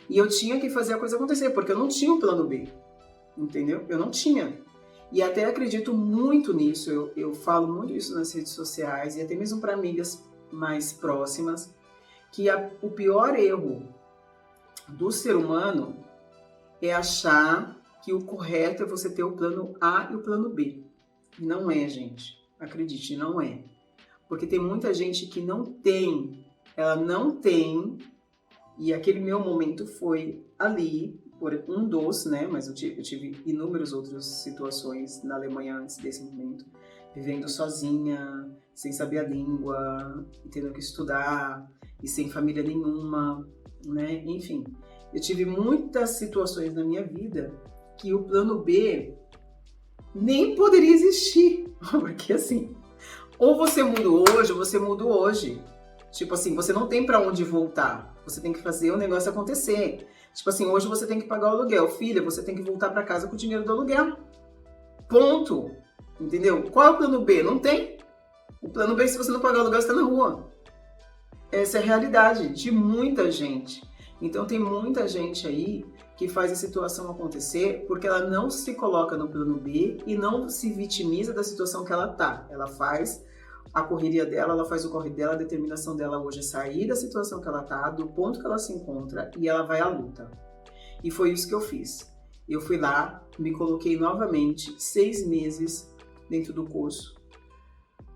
E eu tinha que fazer a coisa acontecer, porque eu não tinha um plano B. Entendeu? Eu não tinha. E até acredito muito nisso, eu falo muito isso nas redes sociais e até mesmo para amigas mais próximas, que o pior erro do ser humano é achar que o correto é você ter o plano A e o plano B. E não é, gente. Acredite, não é. Porque tem muita gente que não tem, ela não tem, e aquele meu momento foi ali, por um dos, né? Mas eu tive inúmeras outras situações na Alemanha antes desse momento, vivendo sozinha, sem saber a língua, tendo que estudar, e sem família nenhuma, né? Enfim, eu tive muitas situações na minha vida que o plano B nem poderia existir, porque assim, ou você muda hoje, ou você muda hoje. Tipo assim, você não tem pra onde voltar, você tem que fazer o negócio acontecer. Tipo assim, hoje você tem que pagar o aluguel, filha, você tem que voltar pra casa com o dinheiro do aluguel. Ponto. Entendeu? Qual é o plano B? Não tem. O plano B, se você não pagar o aluguel, você tá na rua. Essa é a realidade de muita gente. Então tem muita gente aí que faz a situação acontecer porque ela não se coloca no plano B e não se vitimiza da situação que ela tá. Ela faz a correria dela, ela faz o corre dela, a determinação dela hoje é sair da situação que ela tá, do ponto que ela se encontra, e ela vai à luta. E foi isso que eu fiz. Eu fui lá, me coloquei novamente 6 meses dentro do curso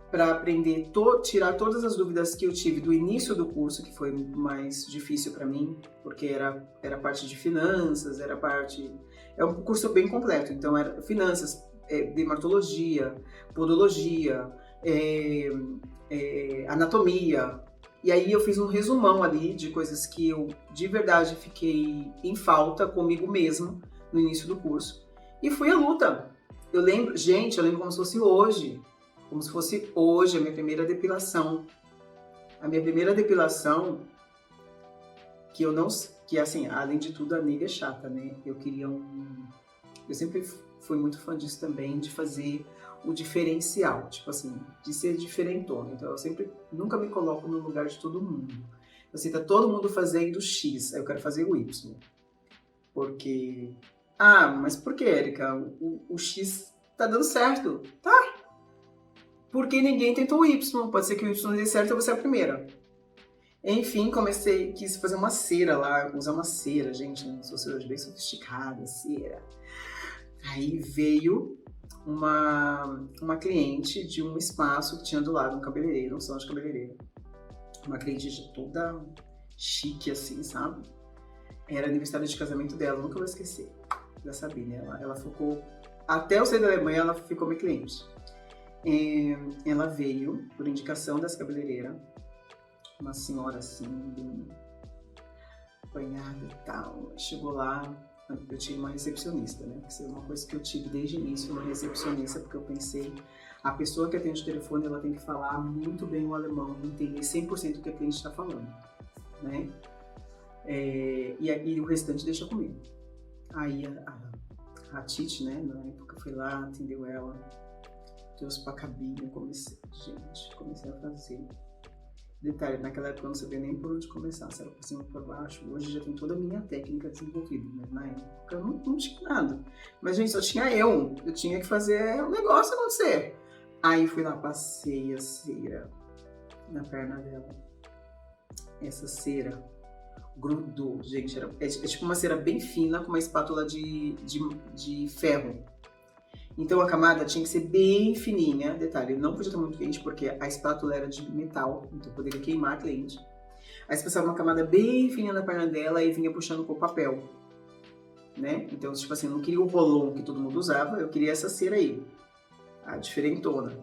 para aprender, tirar todas as dúvidas que eu tive do início do curso, que foi mais difícil para mim, porque era parte de finanças, era parte... É um curso bem completo, então era finanças, dermatologia, podologia, anatomia. E aí eu fiz um resumão ali de coisas que eu de verdade fiquei em falta comigo mesmo no início do curso. E fui à luta. Eu lembro como se fosse hoje. Como se fosse hoje a minha primeira depilação. A minha primeira depilação, que assim, além de tudo, a nega é chata, né? Eu sempre fui muito fã disso também, de fazer o diferencial, tipo assim, de ser diferentona. Então eu nunca me coloco no lugar de todo mundo. Assim, tá todo mundo fazendo X, aí eu quero fazer o Y. Porque... Ah, mas por que, Erika? O X tá dando certo. Tá. Porque ninguém tentou o Y. Pode ser que o Y dê certo e você é a primeira. Enfim, quis fazer uma cera lá, usar uma cera, gente, uma sociologia bem sofisticada, cera. Aí veio uma cliente de um espaço que tinha do lado, um cabeleireiro, um salão de cabeleireiro. Uma cliente toda chique, assim, sabe? Era aniversário de casamento dela, nunca vou esquecer, da Sabine. Ela ficou, até eu sair da Alemanha, ela ficou minha cliente. Ela veio, por indicação dessa cabeleireira, uma senhora assim, bem banhada e tal. Chegou lá, eu tinha uma recepcionista, né? Isso é uma coisa que eu tive desde o início, uma recepcionista, porque eu pensei, a pessoa que atende o telefone, ela tem que falar muito bem o alemão, entender 100% o que a cliente está falando, né? E o restante deixa comigo. Aí a Titi, né, na época, foi lá, atendeu ela, trouxe pra cabine, comecei a fazer. Detalhe, naquela época eu não sabia nem por onde começar, se era por cima ou por baixo. Hoje já tem toda a minha técnica desenvolvida, mas na época eu não tinha nada. Mas, gente, só tinha eu tinha que fazer o negócio acontecer. Aí fui lá, passei a cera na perna dela. Essa cera grudou, gente, é tipo uma cera bem fina com uma espátula de ferro. Então a camada tinha que ser bem fininha, detalhe, não podia estar muito quente porque a espátula era de metal, então poderia queimar a cliente. Aí você passava uma camada bem fininha na perna dela e vinha puxando com o papel, né? Então, tipo assim, eu não queria o rolão que todo mundo usava, eu queria essa cera aí, a diferentona.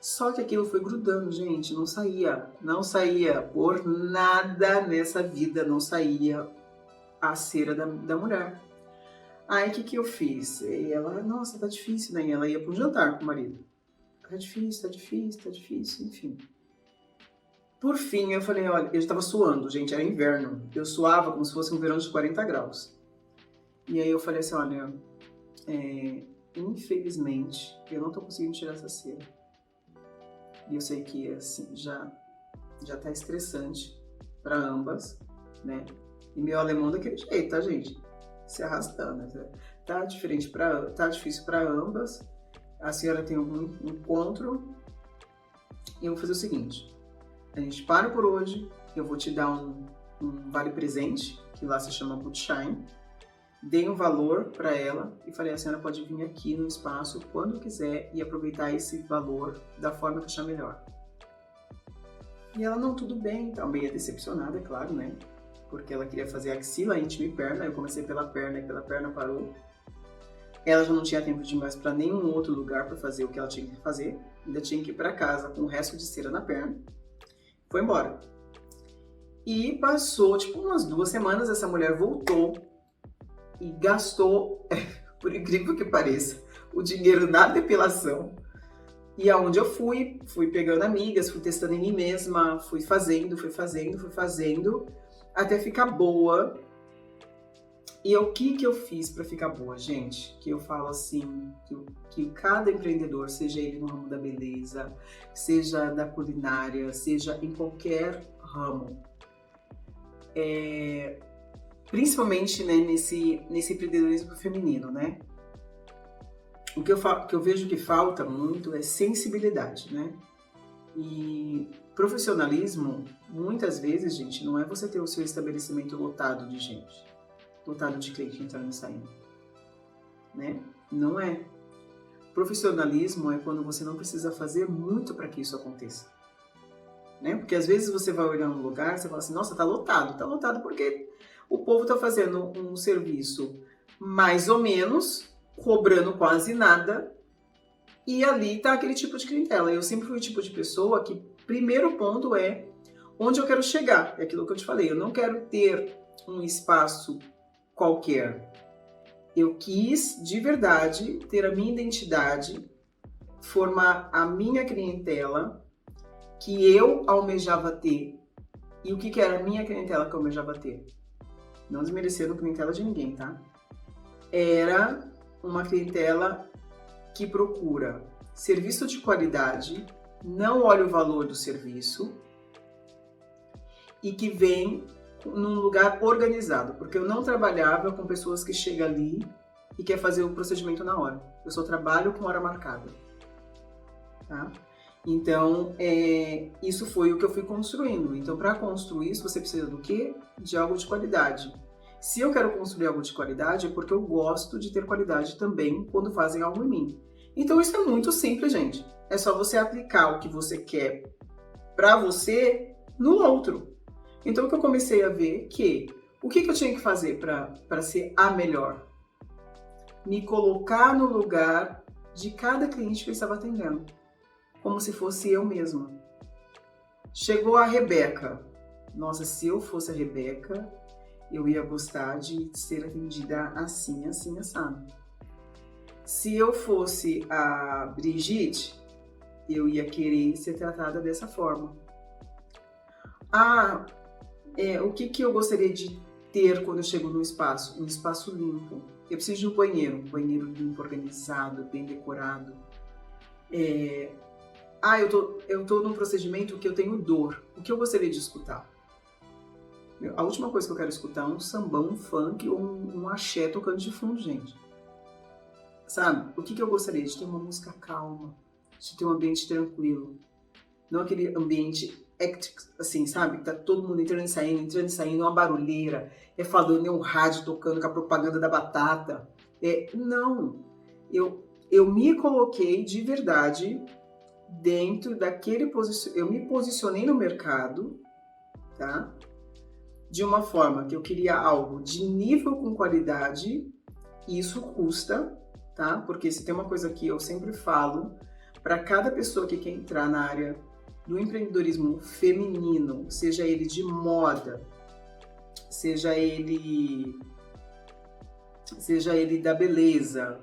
Só que aquilo foi grudando, gente, não saía por nada nessa vida, não saía a cera da mulher. Aí o que eu fiz? E ela, nossa, tá difícil, né? E ela ia pro jantar com o marido. Tá difícil, enfim. Por fim, eu falei, olha, eu já tava suando, gente, era inverno. Eu suava como se fosse um verão de 40 graus. E aí eu falei assim, olha, infelizmente, eu não tô conseguindo tirar essa cera. E eu sei que, assim, já tá estressante para ambas, né? E meu alemão daquele jeito, tá, gente? Se arrastando. Tá difícil para ambas. A senhora tem algum encontro. E eu vou fazer o seguinte. A gente para por hoje. Eu vou te dar um vale presente, que lá se chama Gutschein. Dei um valor para ela e falei, a senhora pode vir aqui no espaço quando quiser e aproveitar esse valor da forma que achar melhor. E ela, não, tudo bem, tá meio decepcionada, é claro, né? Porque ela queria fazer axila, íntima e perna, eu comecei pela perna e pela perna parou. Ela já não tinha tempo de ir mais para nenhum outro lugar para fazer o que ela tinha que fazer, ainda tinha que ir para casa com o resto de cera na perna. Foi embora. E passou, tipo, umas 2 semanas, essa mulher voltou e gastou, por incrível que pareça, o dinheiro na depilação. E aonde eu fui pegando amigas, fui testando em mim mesma, fui fazendo, até ficar boa. E o que eu fiz para ficar boa, gente? Que eu falo assim, que cada empreendedor, seja ele no ramo da beleza, seja da culinária, seja em qualquer ramo, principalmente, né, nesse empreendedorismo feminino, né? O que eu vejo que falta muito é sensibilidade, né? E profissionalismo, muitas vezes, gente, não é você ter o seu estabelecimento lotado de gente, lotado de cliente entrando e saindo, né? Não é. Profissionalismo é quando você não precisa fazer muito para que isso aconteça, né? Porque às vezes você vai olhar um lugar e você fala assim, nossa, tá lotado porque o povo tá fazendo um serviço mais ou menos, cobrando quase nada, e ali tá aquele tipo de clientela. Eu sempre fui o tipo de pessoa que, primeiro ponto é onde eu quero chegar. É aquilo que eu te falei, eu não quero ter um espaço qualquer. Eu quis, de verdade, ter a minha identidade, formar a minha clientela que eu almejava ter. E o que era a minha clientela que eu almejava ter? Não desmerecendo a clientela de ninguém, tá? Era uma clientela que procura serviço de qualidade, não olha o valor do serviço e que vem num lugar organizado, porque eu não trabalhava com pessoas que chegam ali e quer fazer o procedimento na hora. Eu só trabalho com hora marcada, tá? Então, isso foi o que eu fui construindo. Então, para construir isso, você precisa do quê? De algo de qualidade. Se eu quero construir algo de qualidade, é porque eu gosto de ter qualidade também quando fazem algo em mim. Então, isso é muito simples, gente. É só você aplicar o que você quer para você no outro. Então, o que eu comecei a ver o que eu tinha que fazer para ser a melhor? Me colocar no lugar de cada cliente que eu estava atendendo, como se fosse eu mesma. Chegou a Rebeca. Nossa, se eu fosse a Rebeca, eu ia gostar de ser atendida assim, assim, assado. Se eu fosse a Brigitte, eu ia querer ser tratada dessa forma. O que eu gostaria de ter quando eu chego no espaço? Um espaço limpo. Eu preciso de um banheiro limpo, organizado, bem decorado. Eu tô num procedimento que eu tenho dor. O que eu gostaria de escutar? A última coisa que eu quero escutar é um sambão, um funk ou um axé tocando de fundo, gente. Sabe? O que eu gostaria? De ter uma música calma, de ter um ambiente tranquilo. Não aquele ambiente assim, sabe? Tá todo mundo entrando e saindo, uma barulheira, falando, um rádio tocando com a propaganda da batata. Não. Eu me coloquei de verdade dentro daquele eu me posicionei no mercado, tá? De uma forma que eu queria algo de nível com qualidade, e isso custa, tá? Porque se tem uma coisa que eu sempre falo, para cada pessoa que quer entrar na área do empreendedorismo feminino, seja ele de moda, seja ele da beleza,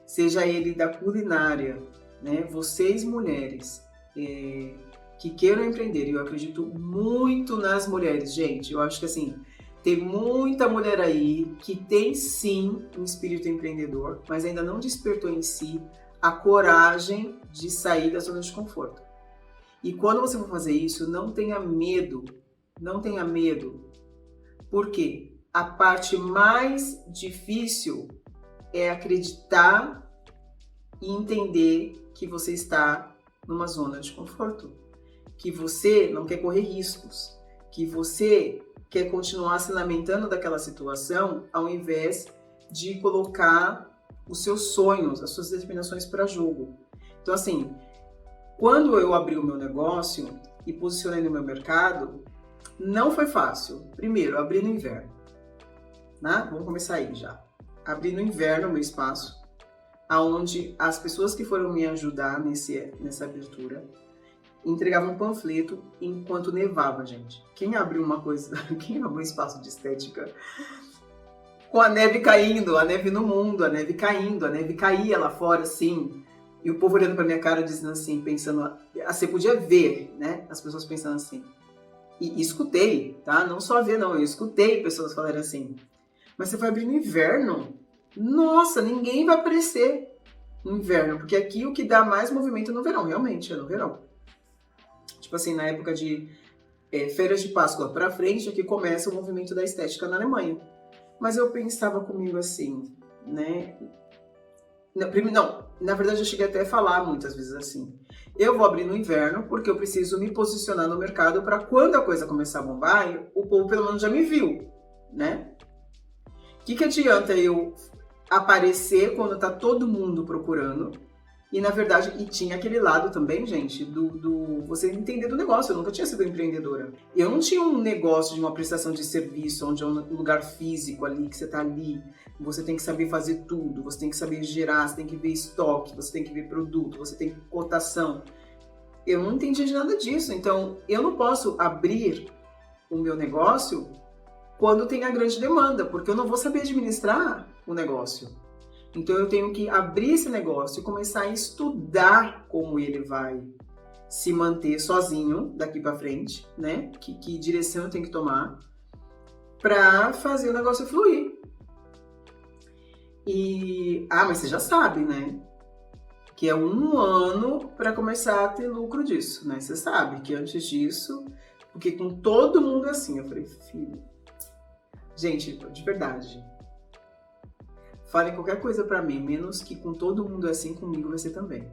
seja ele da culinária, né? Vocês mulheres que queiram empreender, e eu acredito muito nas mulheres, gente. Eu acho que assim, Tem muita mulher aí que tem sim um espírito empreendedor, mas ainda não despertou em si a coragem de sair da zona de conforto. E quando você for fazer isso, não tenha medo, não tenha medo. Por quê? A parte mais difícil é acreditar e entender que você está numa zona de conforto, que você não quer correr riscos, que você quer continuar se lamentando daquela situação ao invés de colocar os seus sonhos, as suas determinações para jogo. Então, assim, quando eu abri o meu negócio e posicionei no meu mercado, não foi fácil. Primeiro, abri no inverno, né? Vamos começar aí já. Abri no inverno o meu espaço, aonde as pessoas que foram me ajudar nessa abertura entregavam um panfleto enquanto nevava, gente. Quem abriu uma coisa, quem abriu um espaço de estética com a neve caindo, a neve no mundo, a neve caindo, a neve caía lá fora, assim, e o povo olhando pra minha cara, dizendo assim, pensando, você podia ver, né, as pessoas pensando assim. E escutei, tá? Não só ver, não, eu escutei pessoas falarem assim, mas você vai abrir no inverno? Nossa, ninguém vai aparecer no inverno, porque aqui o que dá mais movimento é no verão, realmente, é no verão. Tipo assim, na época de férias de Páscoa pra frente, é que começa o movimento da estética na Alemanha. Mas eu pensava comigo assim, né? Não, na verdade eu cheguei até a falar muitas vezes assim. Eu vou abrir no inverno porque eu preciso me posicionar no mercado para quando a coisa começar a bombar, o povo pelo menos já me viu, né? O que adianta eu aparecer quando tá todo mundo procurando? E na verdade, e tinha aquele lado também, gente, do você entender do negócio. Eu nunca tinha sido empreendedora. Eu não tinha um negócio de uma prestação de serviço, onde é um lugar físico ali, que você tá ali. Você tem que saber fazer tudo, você tem que saber gerar, você tem que ver estoque, você tem que ver produto, você tem cotação. Eu não entendia de nada disso. Então, eu não posso abrir o meu negócio quando tem a grande demanda, porque eu não vou saber administrar o negócio. Então eu tenho que abrir esse negócio e começar a estudar como ele vai se manter sozinho daqui para frente, né? Que direção eu tenho que tomar para fazer o negócio fluir. Mas você já sabe, né? Que é 1 ano para começar a ter lucro disso, né? Você sabe que antes disso, porque com todo mundo é assim, eu falei, filho, gente, de verdade, falem qualquer coisa pra mim, menos que com todo mundo assim, comigo vai ser também.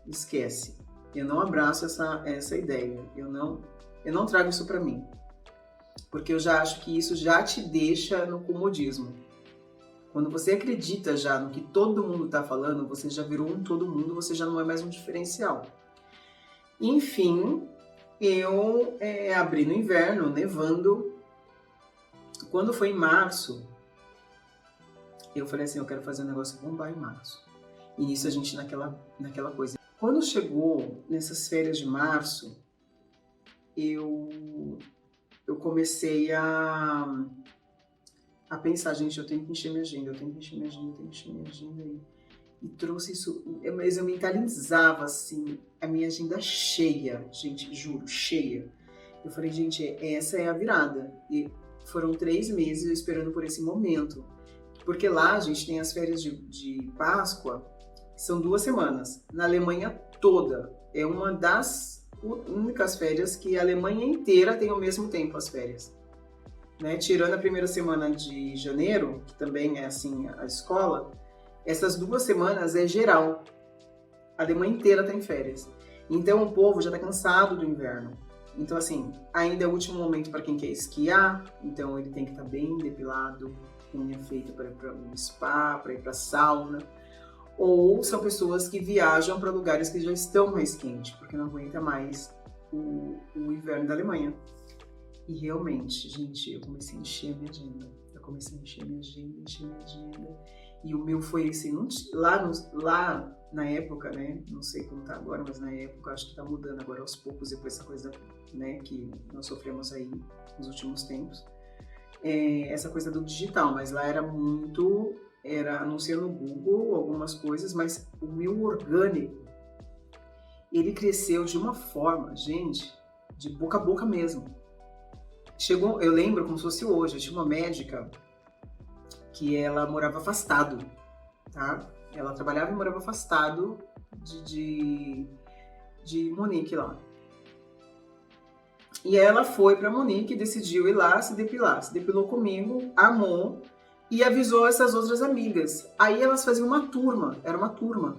Esquece. Eu não abraço essa ideia. Eu não trago isso pra mim. Porque eu já acho que isso já te deixa no comodismo. Quando você acredita já no que todo mundo tá falando, você já virou um todo mundo, você já não é mais um diferencial. Enfim, eu abri no inverno, nevando. Quando foi em março, eu falei assim, eu quero fazer um negócio bombar em março. E nisso a gente naquela coisa. Quando chegou nessas férias de março, eu comecei a pensar, gente, eu tenho que encher minha agenda, eu tenho que encher minha agenda, eu tenho que encher minha agenda. E trouxe isso, mas eu mentalizava assim, a minha agenda cheia, gente, juro, cheia. Eu falei, gente, essa é a virada. E foram 3 meses eu esperando por esse momento. Porque lá a gente tem as férias de Páscoa, que são 2 semanas. Na Alemanha toda. É uma das únicas férias que a Alemanha inteira tem ao mesmo tempo as férias. Né? Tirando a primeira semana de janeiro, que também é assim a escola, essas 2 semanas é geral. A Alemanha inteira tem férias. Então o povo já está cansado do inverno. Então assim, ainda é o último momento para quem quer esquiar, então ele tem que estar bem depilado, unha feita para ir para um spa, para ir para sauna, ou são pessoas que viajam para lugares que já estão mais quentes, porque não aguenta mais o inverno da Alemanha. E realmente, gente, eu comecei a encher a minha agenda. E o meu foi assim, lá na época, né, não sei como tá agora, mas na época acho que tá mudando agora aos poucos, depois dessa coisa, né, que nós sofremos aí nos últimos tempos. Essa coisa do digital, mas lá era anunciando no Google algumas coisas, mas o meu orgânico, ele cresceu de uma forma, gente, de boca a boca mesmo. Chegou, eu lembro como se fosse hoje, eu tinha uma médica que ela morava afastado, tá? Ela trabalhava e morava afastado de Munique lá. E ela foi para Munique e decidiu ir lá se depilar. Se depilou comigo, amou e avisou essas outras amigas. Aí elas faziam uma turma, era uma turma,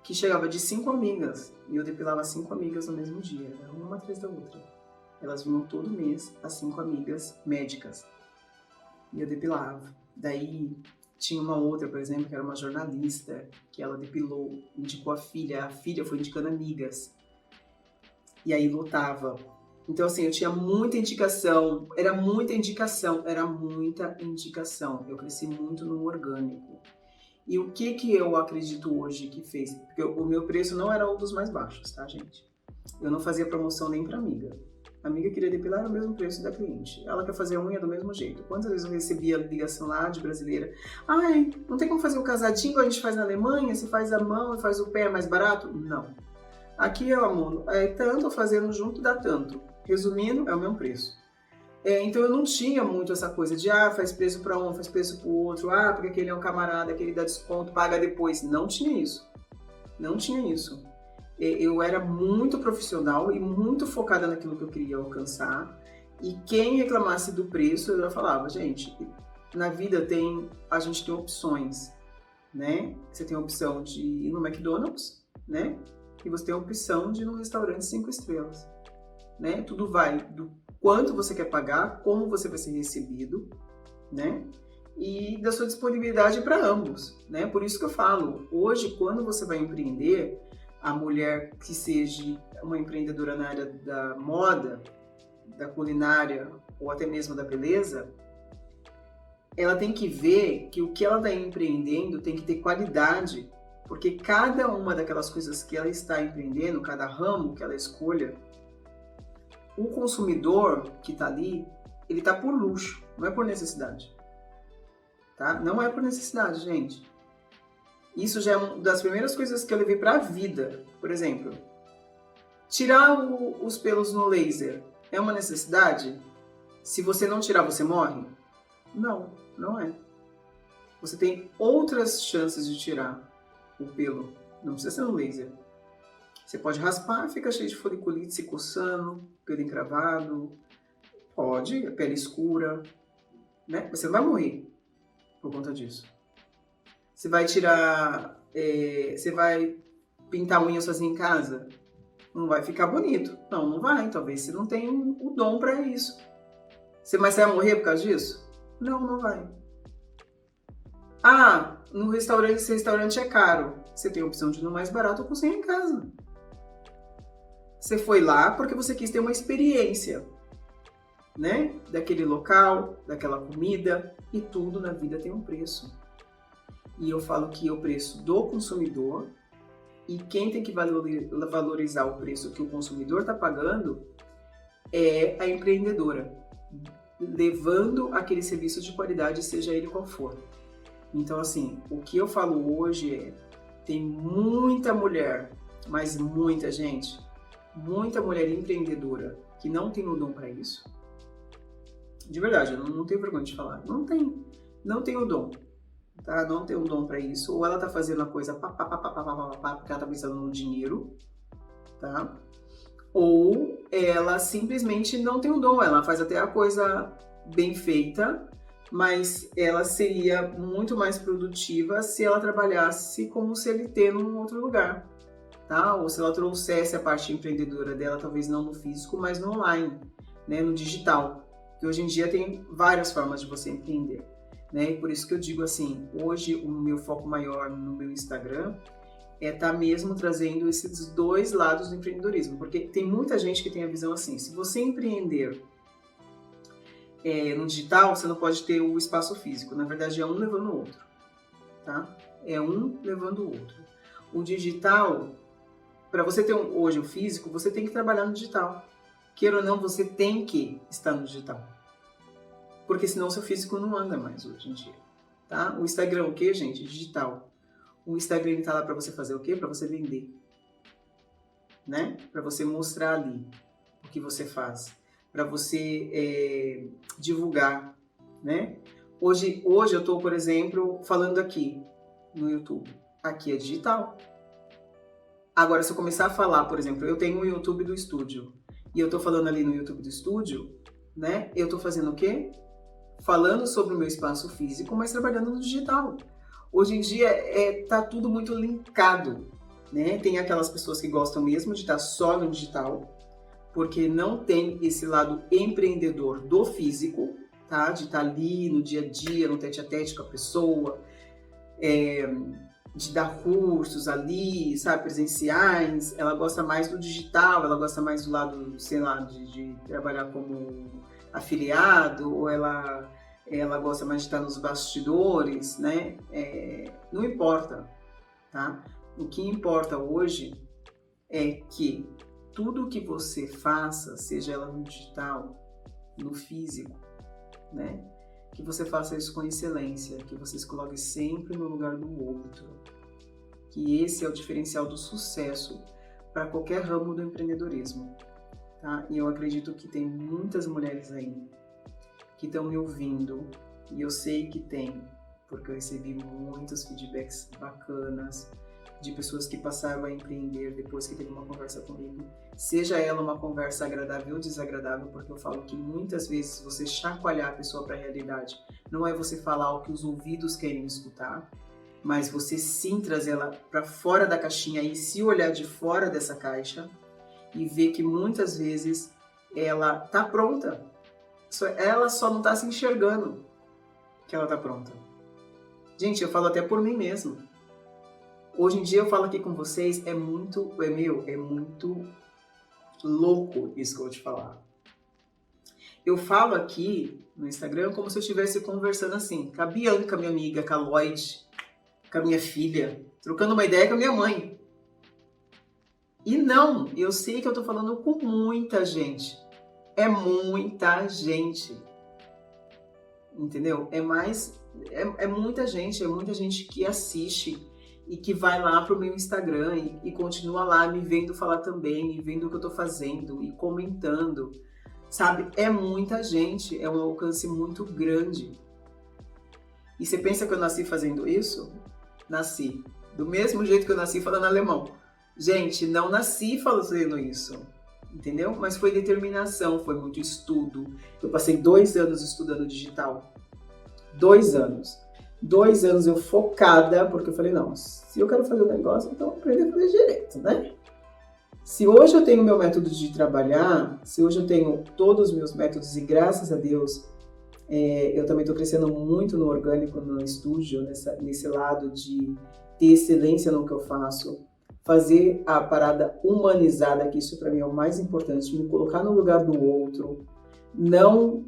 que chegava de 5 amigas. E eu depilava 5 amigas no mesmo dia, era uma atrás da outra. Elas vinham todo mês, as 5 amigas médicas. E eu depilava. Daí tinha uma outra, por exemplo, que era uma jornalista, que ela depilou, indicou a filha foi indicando amigas. E aí lotava. Então, assim, eu tinha muita indicação, era muita indicação. Eu cresci muito no orgânico. E o que eu acredito hoje que fez? Porque o meu preço não era um dos mais baixos, tá, gente? Eu não fazia promoção nem pra amiga. A amiga queria depilar, era o mesmo preço da cliente. Ela quer fazer a unha do mesmo jeito. Quantas vezes eu recebia ligação lá de brasileira? Ai, não tem como fazer o casadinho, a gente faz na Alemanha, você faz a mão e faz o pé, é mais barato? Não. Aqui, amor, é tanto, fazendo junto dá tanto. Resumindo, é o mesmo preço. Então eu não tinha muito essa coisa de faz preço para um, faz preço para o outro, porque aquele é um camarada, aquele dá desconto, paga depois. Não tinha isso. Não tinha isso. Eu era muito profissional e muito focada naquilo que eu queria alcançar. E quem reclamasse do preço, eu já falava, gente, na vida a gente tem opções, né? Você tem a opção de ir no McDonald's, né? E você tem a opção de ir num restaurante 5 estrelas, né? Tudo vai do quanto você quer pagar, como você vai ser recebido, né? E da sua disponibilidade para ambos, né? Por isso que eu falo, hoje, quando você vai empreender, a mulher que seja uma empreendedora na área da moda, da culinária ou até mesmo da beleza, ela tem que ver que o que ela está empreendendo tem que ter qualidade, porque cada uma daquelas coisas que ela está empreendendo, cada ramo que ela escolha, o consumidor que está ali, ele está por luxo, não é por necessidade. Tá? Não é por necessidade, gente. Isso já é uma das primeiras coisas que eu levei para a vida. Por exemplo, tirar os pelos no laser é uma necessidade? Se você não tirar, você morre? Não, não é. Você tem outras chances de tirar o pelo. Não precisa ser no laser. Você pode raspar, fica cheio de foliculite, se coçando, pelo encravado. Pode, pele escura, né? Você não vai morrer por conta disso. Você vai tirar, você vai pintar a unha sozinho em casa? Não vai ficar bonito. Não, não vai. Talvez você não tenha o dom para isso. Mas você vai morrer por causa disso? Não, não vai. No restaurante, esse restaurante é caro. Você tem a opção de ir no mais barato ou cozinhar em casa. Você foi lá porque você quis ter uma experiência, né? Daquele local, daquela comida, e tudo na vida tem um preço. E eu falo que é o preço do consumidor, e quem tem que valorizar o preço que o consumidor está pagando é a empreendedora, levando aquele serviço de qualidade, seja ele qual for. Então, assim, o que eu falo hoje tem muita mulher, mas muita gente, muita mulher empreendedora que não tem o dom para isso. De verdade, eu não tenho vergonha de falar. Não tem o dom. Tá? Não tem o dom para isso. Ou ela tá fazendo a coisa porque ela tá pensando no dinheiro, tá? Ou ela simplesmente não tem o dom. Ela faz até a coisa bem feita, mas ela seria muito mais produtiva se ela trabalhasse como CLT num outro lugar. Tá? Ou se ela trouxesse a parte empreendedora dela, talvez não no físico, mas no online, né? No digital. Que hoje em dia tem várias formas de você empreender, né? E por isso que eu digo assim, hoje o meu foco maior no meu Instagram é estar mesmo trazendo esses dois lados do empreendedorismo, porque tem muita gente que tem a visão assim, se você empreender no digital, você não pode ter o espaço físico, na verdade é um levando o outro, tá? É um levando o outro. O digital, para você ter hoje o físico, você tem que trabalhar no digital. Queira ou não, você tem que estar no digital. Porque senão o seu físico não anda mais hoje em dia. Tá? O Instagram é o quê, gente? Digital. O Instagram está lá para você fazer o quê? Para você vender. Né? Para você mostrar ali o que você faz. para você divulgar, né? Hoje eu estou, por exemplo, falando aqui no YouTube. Aqui é digital. Agora, se eu começar a falar, por exemplo, eu tenho o YouTube do estúdio e eu estou falando ali no YouTube do estúdio, né? Eu estou fazendo o quê? Falando sobre o meu espaço físico, mas trabalhando no digital. Hoje em dia tá tudo muito linkado, né? Tem aquelas pessoas que gostam mesmo de estar só no digital, porque não tem esse lado empreendedor do físico, tá? De estar ali no dia a dia, no tete-a-tete com a pessoa, de dar cursos ali, sabe, presenciais. Ela gosta mais do digital, ela gosta mais do lado, sei lá, de trabalhar como afiliado, ou ela gosta mais de estar nos bastidores, né? Não importa, tá? O que importa hoje é que tudo que você faça, seja ela no digital, no físico, né? Que você faça isso com excelência, que você se coloque sempre no lugar do outro. Que esse é o diferencial do sucesso para qualquer ramo do empreendedorismo, tá? E eu acredito que tem muitas mulheres aí que estão me ouvindo, e eu sei que tem, porque eu recebi muitos feedbacks bacanas de pessoas que passaram a empreender depois que teve uma conversa comigo, seja ela uma conversa agradável ou desagradável, porque eu falo que muitas vezes você chacoalhar a pessoa para a realidade não é você falar o que os ouvidos querem escutar, mas você sim trazer ela para fora da caixinha e se olhar de fora dessa caixa e ver que muitas vezes ela tá pronta, ela só não tá se enxergando que ela tá pronta. Gente, eu falo até por mim mesmo. Hoje em dia eu falo aqui com vocês, é muito louco isso que eu vou te falar. Eu falo aqui no Instagram como se eu estivesse conversando assim, com a Bianca, minha amiga, com a Lloyd, com a minha filha, trocando uma ideia com a minha mãe. E não, eu sei que eu tô falando com muita gente. É muita gente. Entendeu? É muita gente que assiste e que vai lá pro meu Instagram e continua lá me vendo falar também, e vendo o que eu tô fazendo e comentando, sabe? É muita gente, é um alcance muito grande. E você pensa que eu nasci fazendo isso? Nasci. Do mesmo jeito que eu nasci falando alemão. Gente, não nasci fazendo isso, entendeu? Mas foi determinação, foi muito estudo. Eu passei 2 anos estudando digital. 2 anos. 2 anos eu focada, porque eu falei, não, se eu quero fazer um negócio, então eu aprender a fazer direito, né? Se hoje eu tenho meu método de trabalhar, se hoje eu tenho todos os meus métodos, e graças a Deus, eu também estou crescendo muito no orgânico, no estúdio, nesse lado de ter excelência no que eu faço, fazer a parada humanizada, que isso para mim é o mais importante, me colocar no lugar do outro, não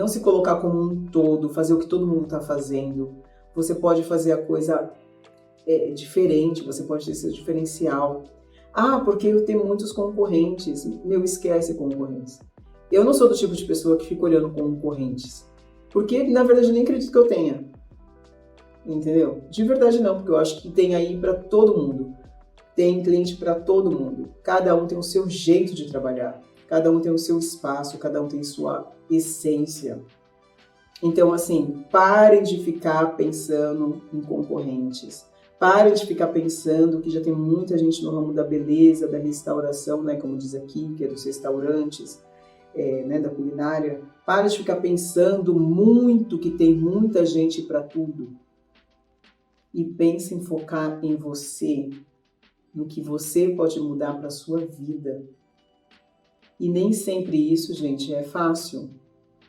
se colocar como um todo, fazer o que todo mundo está fazendo. Você pode fazer a coisa diferente, você pode ter seu diferencial. Ah, porque eu tenho muitos concorrentes. Meu, esquece concorrentes. Eu não sou do tipo de pessoa que fica olhando concorrentes. Porque, na verdade, nem acredito que eu tenha. Entendeu? De verdade não, porque eu acho que tem aí para todo mundo. Tem cliente para todo mundo. Cada um tem o seu jeito de trabalhar. Cada um tem o seu espaço, cada um tem sua essência. Então, assim, parem de ficar pensando em concorrentes. Parem de ficar pensando que já tem muita gente no ramo da beleza, da restauração, né, como diz aqui, que é dos restaurantes, né, da culinária. Parem de ficar pensando muito que tem muita gente para tudo. E pense em focar em você, no que você pode mudar para a sua vida. E nem sempre isso, gente, é fácil.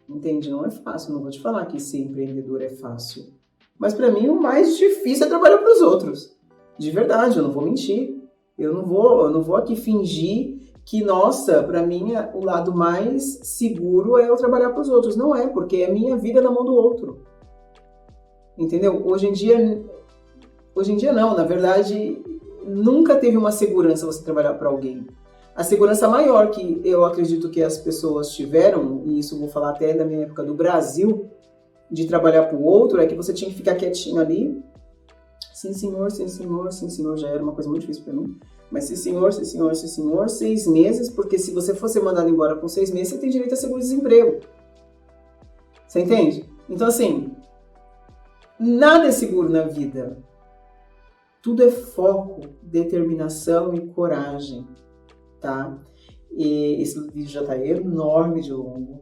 Entende? Não é fácil. Não vou te falar que ser empreendedor é fácil. Mas para mim o mais difícil é trabalhar para os outros. De verdade, eu não vou mentir. Eu não vou aqui fingir que, nossa, para mim o lado mais seguro é eu trabalhar para os outros. Não é, porque é minha vida na mão do outro. Entendeu? Hoje em dia não, na verdade, nunca teve uma segurança você trabalhar para alguém. A segurança maior que eu acredito que as pessoas tiveram, e isso eu vou falar até da minha época do Brasil, de trabalhar para o outro, é que você tinha que ficar quietinho ali, sim senhor, sim senhor, sim senhor, já era uma coisa muito difícil para mim. Mas sim senhor, sim senhor, sim senhor, 6 meses, porque se você for ser mandado embora com 6 meses, você tem direito a seguro-desemprego. Você entende? Então, assim, nada é seguro na vida. Tudo é foco, determinação e coragem, tá? E esse vídeo já tá enorme de longo.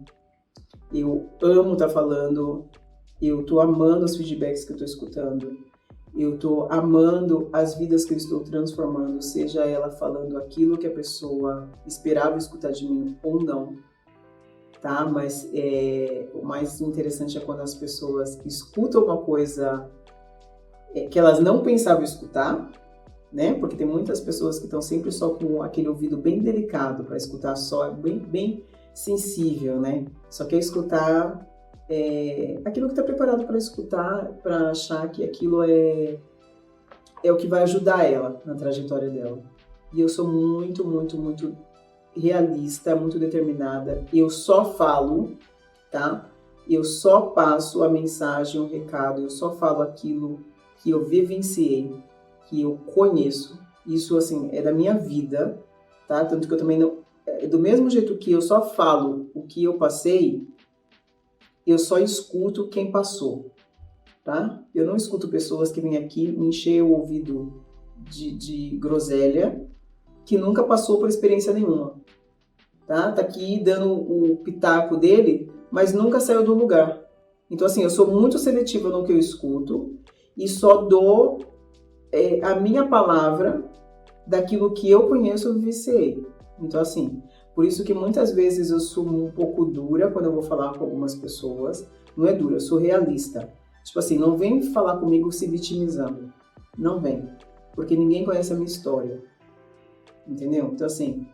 Eu amo estar falando, eu tô amando os feedbacks que eu tô escutando. Eu tô amando as vidas que eu estou transformando, seja ela falando aquilo que a pessoa esperava escutar de mim ou não, tá? Mas o mais interessante é quando as pessoas escutam uma coisa que elas não pensavam escutar, né? Porque tem muitas pessoas que estão sempre só com aquele ouvido bem delicado para escutar só, bem sensível, né? Só quer escutar aquilo que está preparado para escutar, para achar que aquilo é o que vai ajudar ela na trajetória dela. E eu sou muito, muito, muito realista, muito determinada. Eu só falo, tá? Eu só passo a mensagem, o recado, eu só falo aquilo que eu vivenciei, que eu conheço. Isso, assim, é da minha vida, tá? Tanto que eu também não... Do mesmo jeito que eu só falo o que eu passei, eu só escuto quem passou, tá? Eu não escuto pessoas que vêm aqui me encher o ouvido de groselha, que nunca passou por experiência nenhuma, tá? Tá aqui dando o pitaco dele, mas nunca saiu do lugar. Então, assim, eu sou muito seletiva no que eu escuto e só dou a minha palavra daquilo que eu conheço e vivenciei. Então, assim, por isso que muitas vezes eu sou um pouco dura quando eu vou falar com algumas pessoas. Não é dura, eu sou realista. Tipo assim, não vem falar comigo se vitimizando. Não vem. Porque ninguém conhece a minha história. Entendeu? Então, assim,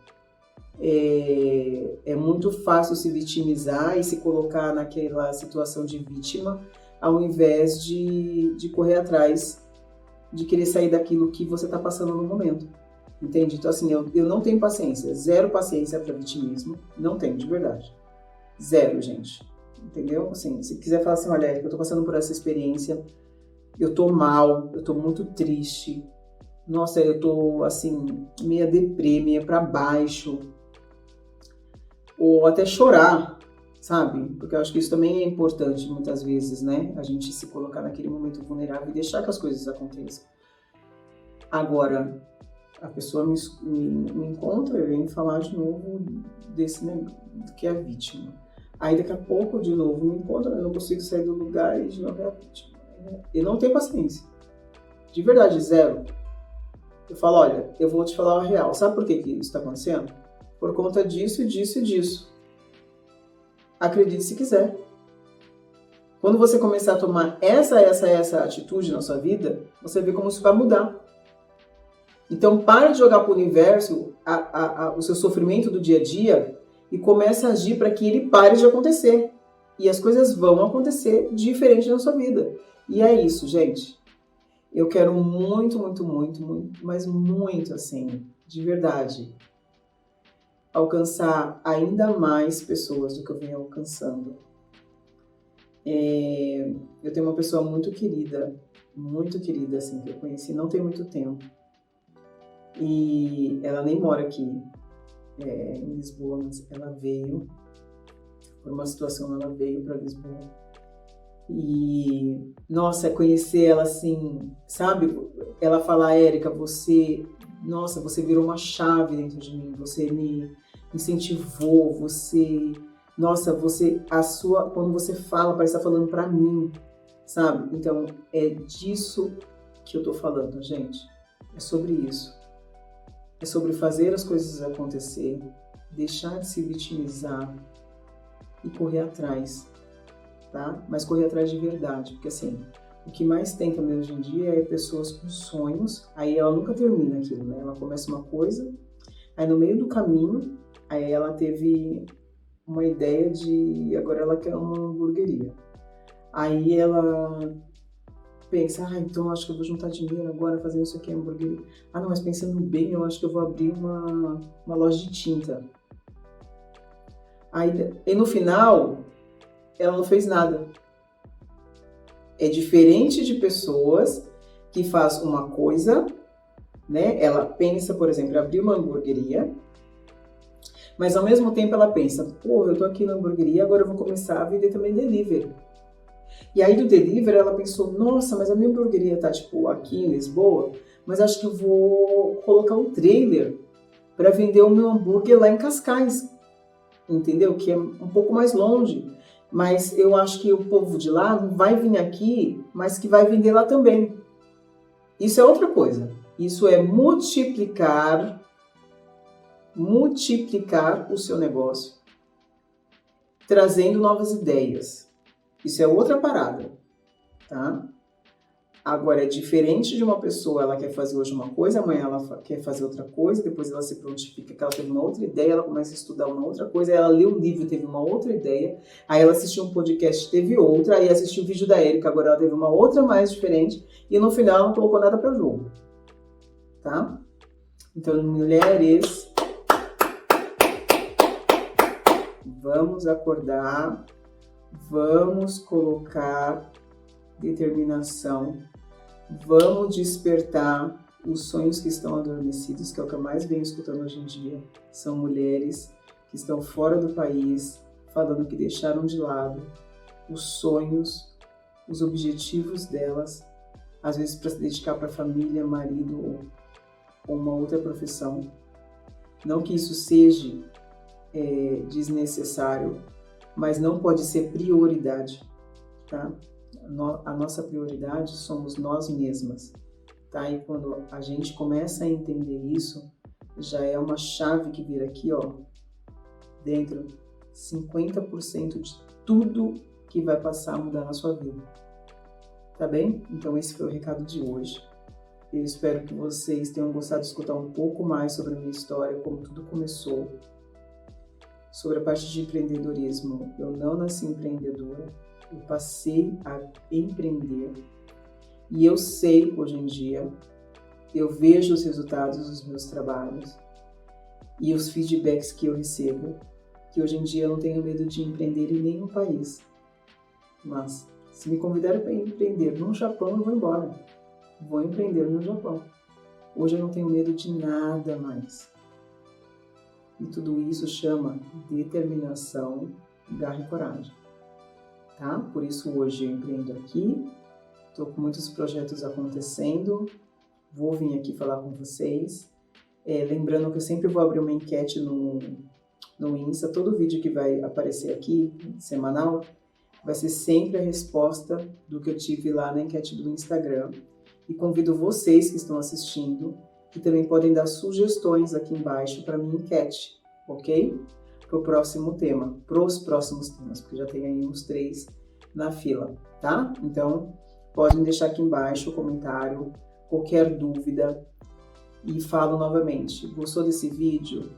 é muito fácil se vitimizar e se colocar naquela situação de vítima, ao invés de correr atrás, de querer sair daquilo que você está passando no momento. Entende? Então, assim, eu não tenho paciência. Zero paciência para vitimismo. Não tenho, de verdade. Zero, gente. Entendeu? Assim, se quiser falar assim, olha, eu tô passando por essa experiência, eu tô mal, eu tô muito triste, nossa, eu tô, assim, meia deprê, meia pra baixo, ou até chorar, sabe? Porque eu acho que isso também é importante, muitas vezes, né? A gente se colocar naquele momento vulnerável e deixar que as coisas aconteçam. Agora, a pessoa me encontra e vem falar de novo desse negócio, que é a vítima. Aí daqui a pouco, de novo, me encontra, eu não consigo sair do lugar e de novo é a vítima. Eu não tenho paciência. De verdade, zero. Eu falo, olha, eu vou te falar a real. Sabe por que isso está acontecendo? Por conta disso, disso e disso. Acredite se quiser. Quando você começar a tomar essa atitude na sua vida, você vê como isso vai mudar. Então, pare de jogar para o universo o seu sofrimento do dia a dia e comece a agir para que ele pare de acontecer. E as coisas vão acontecer diferente na sua vida. E é isso, gente. Eu quero muito, muito, muito, muito, mas muito, assim, de verdade, alcançar ainda mais pessoas do que eu venho alcançando. Eu tenho uma pessoa muito querida, assim, que eu conheci não tem muito tempo. E ela nem mora aqui em Lisboa, mas ela veio, por uma situação, ela veio para Lisboa. E, nossa, conhecer ela assim, sabe? Ela fala, Érica, você virou uma chave dentro de mim, você me incentivou, quando você fala, parece estar falando para mim, sabe? Então, é disso que eu tô falando, gente. É sobre isso. É sobre fazer as coisas acontecer, deixar de se vitimizar e correr atrás, tá? Mas correr atrás de verdade, porque assim, o que mais tem também hoje em dia é pessoas com sonhos, aí ela nunca termina aquilo, né? Ela começa uma coisa, aí no meio do caminho, aí ela teve uma ideia agora ela quer uma hamburgueria. Aí ela pensa, então acho que eu vou juntar dinheiro agora fazendo isso aqui, hamburgueria. Ah, não, mas pensando bem, eu acho que eu vou abrir uma loja de tinta. Aí, e no final, ela não fez nada. É diferente de pessoas que faz uma coisa, né? Ela pensa, por exemplo, em abrir uma hamburgueria, mas ao mesmo tempo ela pensa, pô, eu tô aqui na hamburgueria, agora eu vou começar a vender também delivery. E aí do delivery ela pensou, nossa, mas a minha hamburgueria tá tipo aqui em Lisboa, mas acho que eu vou colocar um trailer para vender o meu hambúrguer lá em Cascais, entendeu? Que é um pouco mais longe, mas eu acho que o povo de lá não vai vir aqui, mas que vai vender lá também. Isso é outra coisa. Isso é multiplicar o seu negócio, trazendo novas ideias. Isso é outra parada, tá? Agora, é diferente de uma pessoa, ela quer fazer hoje uma coisa, amanhã ela quer fazer outra coisa, depois ela se prontifica que ela teve uma outra ideia, ela começa a estudar uma outra coisa, aí ela lê um livro, teve uma outra ideia, aí ela assistiu um podcast, teve outra, aí assistiu o vídeo da Erika, agora ela teve uma outra mais diferente, e no final ela não colocou nada para o jogo, tá? Então, mulheres, vamos acordar, vamos colocar determinação, vamos despertar os sonhos que estão adormecidos, que é o que eu mais venho escutando hoje em dia. São mulheres que estão fora do país, falando que deixaram de lado os sonhos, os objetivos delas, às vezes para se dedicar para a família, marido ou uma outra profissão. Não que isso seja desnecessário, mas não pode ser prioridade, tá? A nossa prioridade somos nós mesmas, tá? E quando a gente começa a entender isso, já é uma chave que vira aqui, ó, dentro 50% de tudo que vai passar a mudar na sua vida, tá bem? Então esse foi o recado de hoje. Eu espero que vocês tenham gostado de escutar um pouco mais sobre a minha história, como tudo começou, sobre a parte de empreendedorismo. Eu não nasci empreendedora, eu passei a empreender e eu sei hoje em dia, eu vejo os resultados dos meus trabalhos e os feedbacks que eu recebo, que hoje em dia eu não tenho medo de empreender em nenhum país. Mas se me convidarem para empreender no Japão, eu vou embora. Vou empreender no Japão. Hoje eu não tenho medo de nada mais. E tudo isso chama determinação, garra e coragem. Tá? Por isso hoje eu empreendo aqui, estou com muitos projetos acontecendo, vou vir aqui falar com vocês. Lembrando que eu sempre vou abrir uma enquete no Insta, todo vídeo que vai aparecer aqui, semanal, vai ser sempre a resposta do que eu tive lá na enquete do Instagram. E convido vocês que estão assistindo, que também podem dar sugestões aqui embaixo para minha enquete, ok? Para o próximo tema, para os próximos temas, porque já tem aí uns 3 na fila, tá? Então, podem deixar aqui embaixo o comentário, qualquer dúvida, e falo novamente, gostou desse vídeo?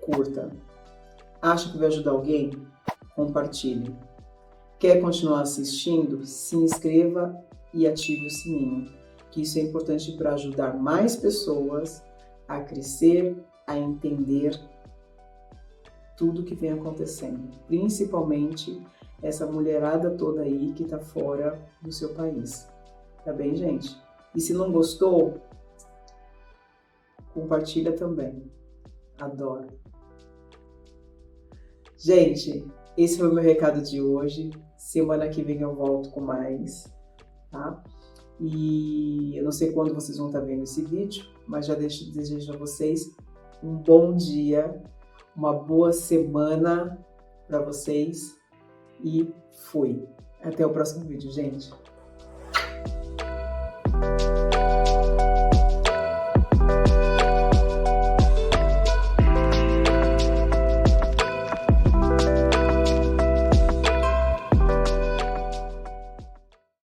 Curta. Acha que vai ajudar alguém? Compartilhe. Quer continuar assistindo? Se inscreva e ative o sininho, que isso é importante para ajudar mais pessoas a crescer, a entender tudo que vem acontecendo, principalmente essa mulherada toda aí que tá fora do seu país. Tá bem, gente? E se não gostou, compartilha também. Adoro. Gente, esse foi o meu recado de hoje. Semana que vem eu volto com mais, tá? E eu não sei quando vocês vão estar vendo esse vídeo, mas já desejo a vocês um bom dia, uma boa semana para vocês e fui. Até o próximo vídeo, gente.